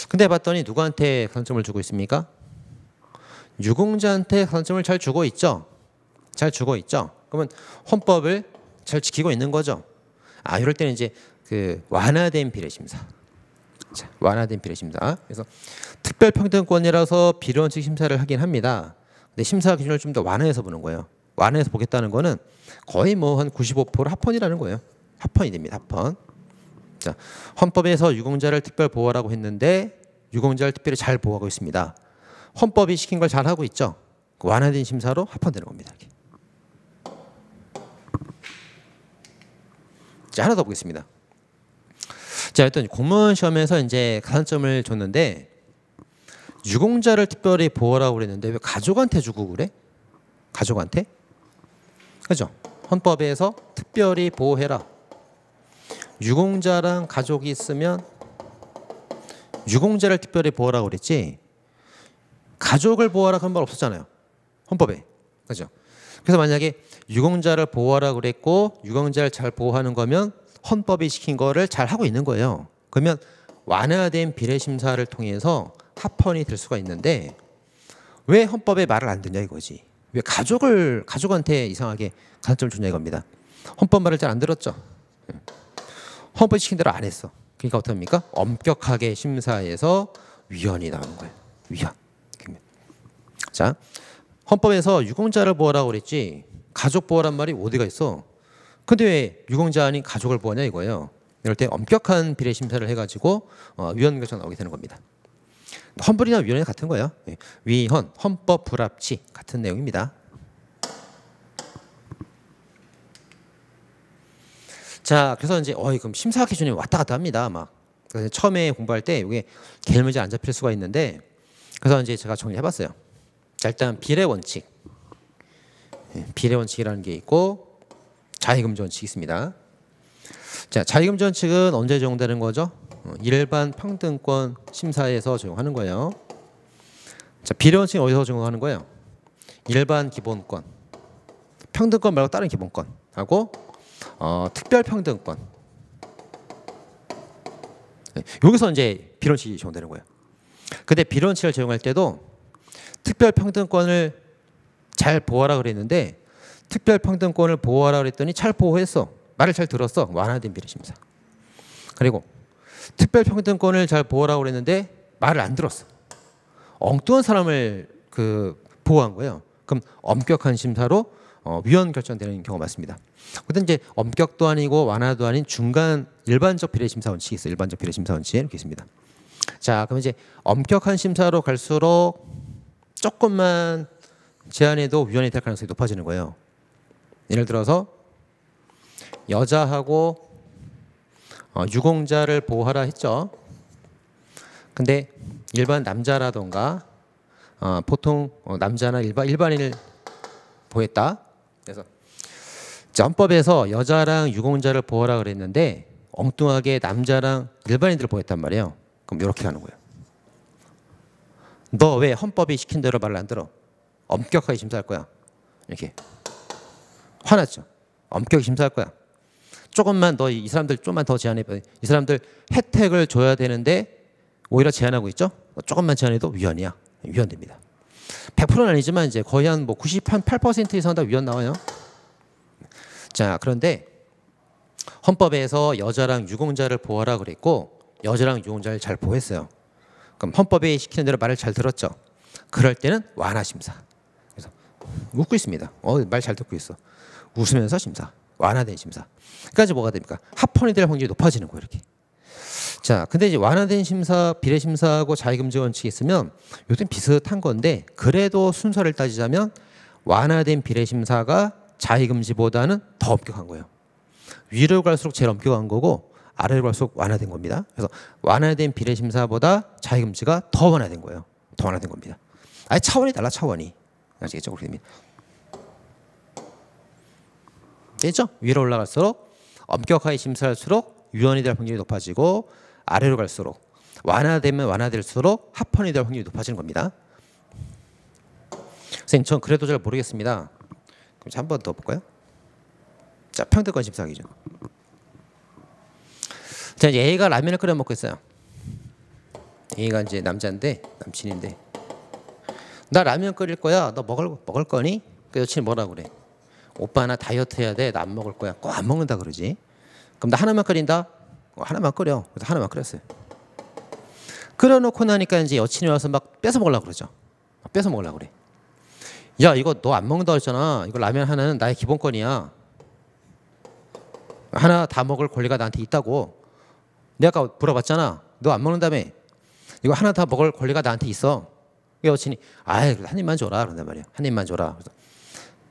근데 봤더니 누구한테 가산점을 주고 있습니까? 유공자한테 가산점을 잘 주고 있죠. 잘 주고 있죠. 그러면 헌법을 잘 지키고 있는 거죠. 아, 이럴 때는 이제 그 완화된 비례심사. 자, 완화된 비례심사. 그래서 특별평등권이라서 비례원칙 심사를 하긴 합니다. 근데 심사 기준을 좀 더 완화해서 보는 거예요. 완화해서 보겠다는 거는 거의 뭐 한 95% 합헌이라는 거예요. 합헌이 됩니다. 합헌. 자, 헌법에서 유공자를 특별 보호하라고 했는데 유공자를 특별히 잘 보호하고 있습니다. 헌법이 시킨 걸 잘 하고 있죠. 그 완화된 심사로 합헌되는 겁니다. 이렇게. 자, 하나 더 보겠습니다. 자, 일단 공무원 시험에서 이제 가산점을 줬는데 유공자를 특별히 보호하라고 그랬는데 왜 가족한테 주고 그래? 가족한테? 그죠? 헌법에서 특별히 보호해라. 유공자랑 가족이 있으면 유공자를 특별히 보호하라고 그랬지 가족을 보호하라 그런 말 없었잖아요. 헌법에. 그죠? 그래서 만약에 유공자를 보호하라고 그랬고 유공자를 잘 보호하는 거면 헌법이 시킨 거를 잘 하고 있는 거예요. 그러면 완화된 비례심사를 통해서 합헌이 될 수가 있는데 왜 헌법에 말을 안 듣냐 이거지. 왜 가족한테 이상하게 가산점을 주냐 이겁니다. 헌법 말을 잘 안 들었죠. 헌법이 시킨 대로 안 했어. 그러니까 어떻습니까? 엄격하게 심사해서 위헌이 나오는 거예요. 위헌. 자, 헌법에서 유공자를 보호하라고 그랬지 가족 보호란 말이 어디가 있어? 근데 왜 유공자 아닌 가족을 보호하냐 이거예요. 이럴 때 엄격한 비례 심사를 해가지고 위헌 결정 나오게 되는 겁니다. 헌법이나 위헌이 같은 거예요. 위헌, 헌법 불합치 같은 내용입니다. 자, 그래서 이제 그럼 심사 기준이 왔다 갔다 합니다. 막 그래서 처음에 공부할 때 이게 개념이 안 잡힐 수가 있는데 그래서 이제 제가 정리해봤어요. 자, 일단 비례 원칙, 비례 원칙이라는 게 있고 자의금지 원칙이 있습니다. 자, 자의금지 원칙은 언제 적용되는 거죠? 일반 평등권 심사에서 적용하는 거예요. 자, 비례 원칙은 어디서 적용하는 거예요? 일반 기본권, 평등권 말고 다른 기본권하고 특별 평등권. 여기서 이제 비례 원칙이 적용되는 거예요. 근데 비례 원칙을 적용할 때도 특별 평등권을 잘 보호하라 그랬는데 특별 평등권을 보호하라 그랬더니 잘 보호했어. 말을 잘 들었어. 완화된 비례 심사. 그리고 특별 평등권을 잘 보호하라고 그랬는데 말을 안 들었어. 엉뚱한 사람을 보호한 거예요. 그럼 엄격한 심사로 위헌 결정되는 경우가 많습니다. 근데 이제 엄격도 아니고 완화도 아닌 중간 일반적 비례 심사 원칙이 있어요. 일반적 비례 심사 원칙 이렇게 있습니다. 자, 그럼 이제 엄격한 심사로 갈수록 조금만 제한해도 위헌이 될 가능성이 높아지는 거예요. 예를 들어서 여자하고 유공자를 보호하라 했죠. 근데 일반 남자라던가 보통 남자나 일반인을 보호했다. 그래서 헌법에서 여자랑 유공자를 보호하라 그랬는데 엉뚱하게 남자랑 일반인들을 보호했단 말이에요. 그럼 이렇게 하는 거예요. 너 왜 헌법이 시킨 대로 말을 안 들어? 엄격하게 심사할 거야. 이렇게 화났죠. 엄격히 심사할 거야. 조금만 더 이 사람들 좀만 더 제한해. 이 사람들 혜택을 줘야 되는데 오히려 제한하고 있죠. 조금만 제한해도 위헌이야. 위헌됩니다. 100%는 아니지만 이제 거의 한 98% 이상 다 위헌 나와요. 자, 그런데 헌법에서 여자랑 유공자를 보호하라 그랬고 여자랑 유공자를 잘 보호했어요. 그럼 헌법에 시키는 대로 말을 잘 들었죠. 그럴 때는 완화 심사. 그래서 웃고 있습니다. 말 잘 듣고 있어. 웃으면서 심사. 완화된 심사. 그러니까 이제 뭐가 됩니까? 합헌이 될 확률이 높아지는 거예요. 이렇게. 자, 근데 이제 완화된 심사, 비례 심사하고 자의금지 원칙이 있으면 요즘 비슷한 건데 그래도 순서를 따지자면 완화된 비례 심사가 자의금지보다는 더 엄격한 거예요. 위로 갈수록 제일 엄격한 거고 아래로 갈수록 완화된 겁니다. 그래서 완화된 비례심사보다 자기금지가 더 완화된 거예요. 더 완화된 겁니다. 아예 차원이 달라, 차원이. 아시겠죠? 그렇게 됩니다. 됐죠? 위로 올라갈수록 엄격하게 심사할수록 유언이 될 확률이 높아지고 아래로 갈수록 완화되면 완화될수록 합헌이 될 확률이 높아지는 겁니다. 선생님, 전 그래도 잘 모르겠습니다. 그럼 한 번 더 볼까요? 자, 평등권 심사 기준. 자, 얘가 라면을 끓여 먹고 있어요. 얘가 이제 남자인데, 남친인데, 나 라면 끓일 거야. 너 먹을 거니? 그 여친이 뭐라 그래? 오빠 나 다이어트 해야 돼. 나 안 먹을 거야. 꼭 안 먹는다 그러지. 그럼 나 하나만 끓인다. 하나만 끓여. 그래서 하나만 끓였어요. 끓여놓고 나니까 이제 여친이 와서 막 뺏어 먹으려고 그러죠. 뺏어 먹으려고 그래. 야, 이거 너 안 먹는다고 했잖아. 이거 라면 하나는 나의 기본권이야. 하나 다 먹을 권리가 나한테 있다고. 내가 아까 물어봤잖아. 너 안 먹는다며. 이거 하나 다 먹을 권리가 나한테 있어. 여친이 아이, 한 입만 줘라 그런단 말이야. 한 입만 줘라. 그래서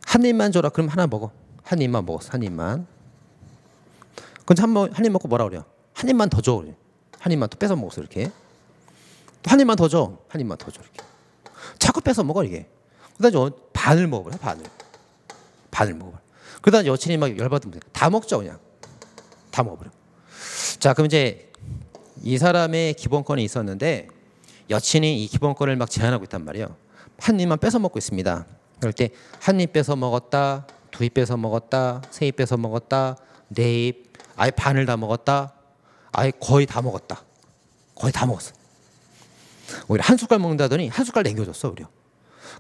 한 입만 줘라. 그럼 하나 먹어. 한 입만 먹었어. 한 입만. 근데 한 입 먹고 뭐라 그래요? 한 입만 더 줘. 그래. 한 입만 또 뺏어 먹었어 이렇게. 또 한 입만 더 줘. 한 입만 더 줘 이렇게. 자꾸 뺏어 먹어 이게. 그다음에 반을 먹어버려. 반을 먹어버려. 그다음에 여친이 막 열받으면 다 먹죠 그냥. 다 먹어버려. 자, 그럼 이제 이 사람의 기본권이 있었는데 여친이 이 기본권을 막 제한하고 있단 말이에요. 한 입만 뺏어 먹고 있습니다. 그럴 때 한 입 뺏어 먹었다, 두 입 뺏어 먹었다, 세 입 뺏어 먹었다, 네 입, 아예 반을 다 먹었다, 아예 거의 다 먹었다. 거의 다 먹었어. 오히려 한 숟갈 먹는다더니 한 숟갈 남겨줬어 오히려.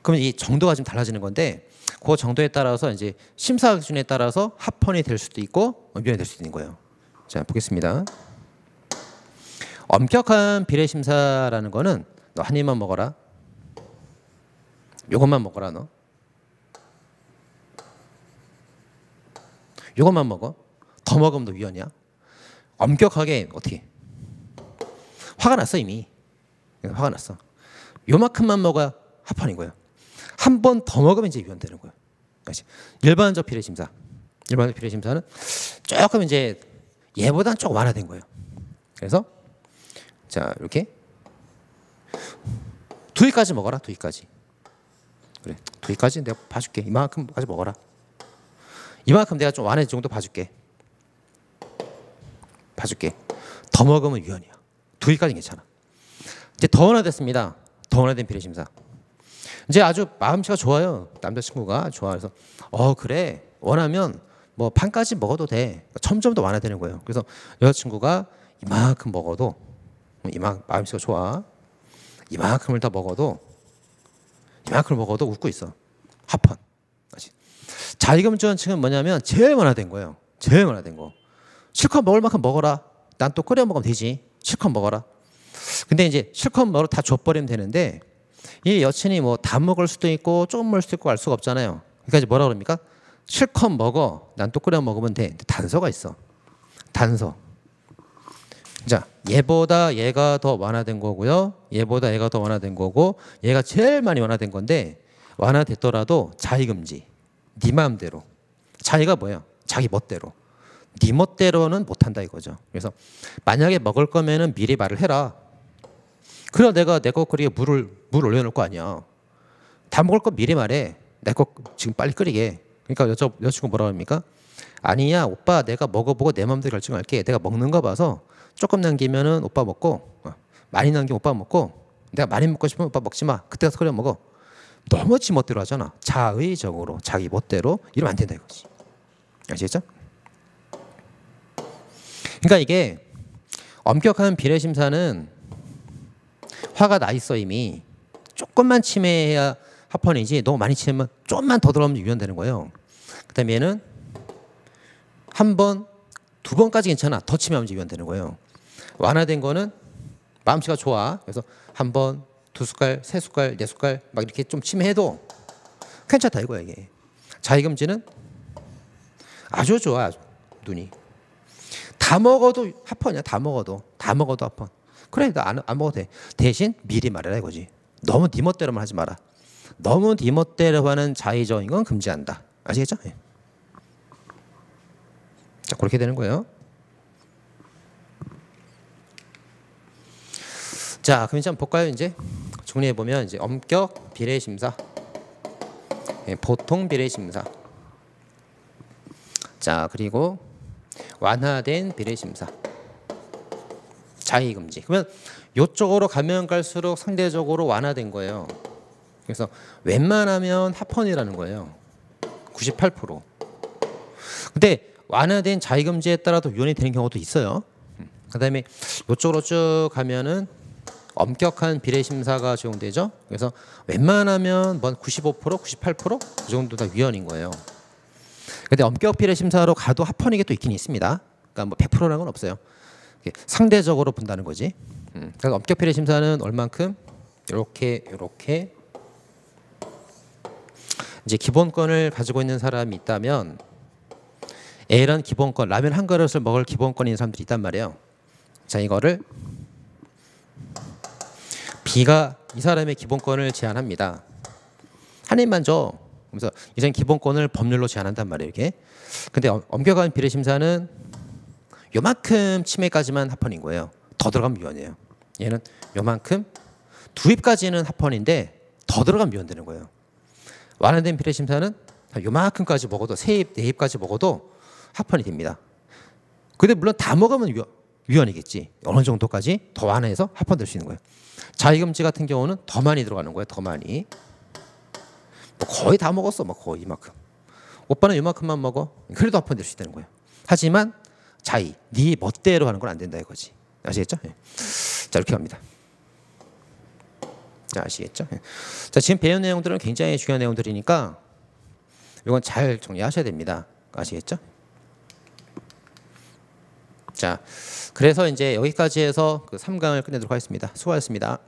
그러면 이 정도가 좀 달라지는 건데 그 정도에 따라서 이제 심사 기준에 따라서 합헌이 될 수도 있고 위헌이 될 수도 있는 거예요. 자, 보겠습니다. 엄격한 비례 심사라는 거는 너 한 입만 먹어라. 요것만 먹어라 너. 요것만 먹어. 더 먹으면 너 위헌이야. 엄격하게 어떻게? 화가 났어 이미. 화가 났어. 요만큼만 먹어야 합헌인 거예요. 한 번 더 먹으면 이제 위헌되는 거예요. 그렇지? 일반적 비례 심사. 일반적 비례 심사는 조금 이제 얘보다는 조금 완화된 거예요. 그래서 자, 이렇게 두 입까지 먹어라. 두 입까지. 그래. 두 입까지 내가 봐줄게. 이만큼까지 먹어라. 이만큼 내가 좀 완화된 정도 봐줄게. 더 먹으면 위헌이야. 두 입까지 괜찮아. 이제 더 완화됐습니다. 더 완화된 비례 심사. 이제 아주 마음씨가 좋아요. 남자친구가 좋아. 그래서 그래. 원하면 뭐 반까지 먹어도 돼. 점점 더 완화되는 거예요. 그래서 여자친구가 이만큼 먹어도 마음씨가 좋아. 이만큼을 더 먹어도 웃고 있어. 합헌. 자기금주는 지금 뭐냐면 제일 완화된 거예요. 제일 완화된 거. 실컷 먹을 만큼 먹어라. 난 또 끓여 먹으면 되지. 실컷 먹어라. 근데 이제 실컷 먹으러 다 줘버리면 되는데 이 여친이 뭐 다 먹을 수도 있고 조금 먹을 수도 있고 알 수가 없잖아요. 그러니까 이제 뭐라 그럽니까? 실컷 먹어. 난 또 끓여 먹으면 돼. 단서가 있어. 단서. 자, 얘보다 얘가 더 완화된 거고요. 얘보다 얘가 더 완화된 거고 얘가 제일 많이 완화된 건데 완화됐더라도 자기금지. 네 마음대로. 자기가 뭐예요? 자기 멋대로. 네 멋대로는 못한다 이거죠. 그래서 만약에 먹을 거면은 미리 말을 해라. 그래 내가 내 거 끓이게 물 올려놓을 거 아니야. 다 먹을 거 미리 말해. 내 거 지금 빨리 끓이게. 그러니까 여자친구 뭐라 합니까? 아니야 오빠 내가 먹어보고 내 마음대로 결정할게. 내가 먹는 거 봐서 조금 남기면은 오빠 먹고 많이 남기면 오빠 먹고 내가 많이 먹고 싶으면 오빠 먹지 마. 그때 가서 끓여 먹어. 너무 지 멋대로 하잖아. 자의적으로 자기 멋대로 이러면 안 된다 이거지. 아시겠죠? 그러니까 이게 엄격한 비례 심사는 화가 나 있어 이미. 조금만 침해해야 합헌이지 너무 많이 침해하면 조금만 더 들어가면 위헌되는 거예요. 그다음에 얘는 한 번, 두 번까지 괜찮아. 더 침해하면 위헌되는 거예요. 완화된 거는 마음씨가 좋아. 그래서 한 번, 두 숟갈, 세 숟갈, 네 숟갈 막 이렇게 좀 침해해도 괜찮다 이거야 이게. 자기금지는 아주 좋아. 아주 눈이. 다 먹어도 합헌이야. 다 먹어도 합헌. 그래 나 안 먹어도 돼. 대신 미리 말해라 이거지. 너무 네 멋대로만 하지 마라. 너무 네 멋대로 하는 자의적인 건 금지한다. 아시겠죠? 자, 그렇게 되는 거예요. 자, 그럼 이제 한번 볼까요? 이제 정리해 보면 이제 엄격 비례 심사, 보통 비례 심사, 자 그리고 완화된 비례 심사, 자의 금지. 그러면 이쪽으로 가면 갈수록 상대적으로 완화된 거예요. 그래서 웬만하면 합헌이라는 거예요. 98%. 근데 완화된 자의 금지에 따라도 위헌이 되는 경우도 있어요. 그다음에 이쪽으로 쭉 가면은 엄격한 비례 심사가 적용되죠. 그래서 웬만하면 뭐 95%, 98%그 정도 다 위헌인 거예요. 근데 엄격 비례 심사로 가도 합헌이 또 있긴 있습니다. 그러니까 뭐 100%라는 건 없어요. 상대적으로 본다는 거지. 그래서 엄격 비례 심사는 얼만큼 이렇게 이제 기본권을 가지고 있는 사람이 있다면 A라는 기본권, 라면 한 그릇을 먹을 기본권인 사람들이 있단 말이에요. 자, 이거를 B가 이 사람의 기본권을 제한합니다. 한 입만 줘. 그래서 이 사람 기본권을 법률로 제한한단 말이에요. 이렇게. 근데 엄격한 비례 심사는 요만큼 침해까지만 합헌인 거예요. 더 들어가면 위헌이에요. 얘는 요만큼 두 입까지는 합헌인데 더 들어가면 위헌되는 거예요. 완화된 비례 심사는 요만큼까지 먹어도 세 입, 네 입까지 먹어도 합헌이 됩니다. 근데 물론 다 먹으면 위헌이겠지. 어느 정도까지 더 완화해서 합헌될 수 있는 거예요. 자의금지 같은 경우는 더 많이 들어가는 거예요. 더 많이. 뭐 거의 다 먹었어. 뭐 거의 이만큼. 오빠는 이만큼만 먹어. 그래도 합헌될 수 있다는 거예요. 하지만 자의, 네 멋대로 하는 건 안 된다 이거지. 아시겠죠? 예. 자, 이렇게 갑니다. 자, 아시겠죠? 예. 자, 지금 배운 내용들은 굉장히 중요한 내용들이니까 이건 잘 정리하셔야 됩니다. 아시겠죠? 자, 그래서 이제 여기까지 해서 그 3강을 끝내도록 하겠습니다. 수고하셨습니다.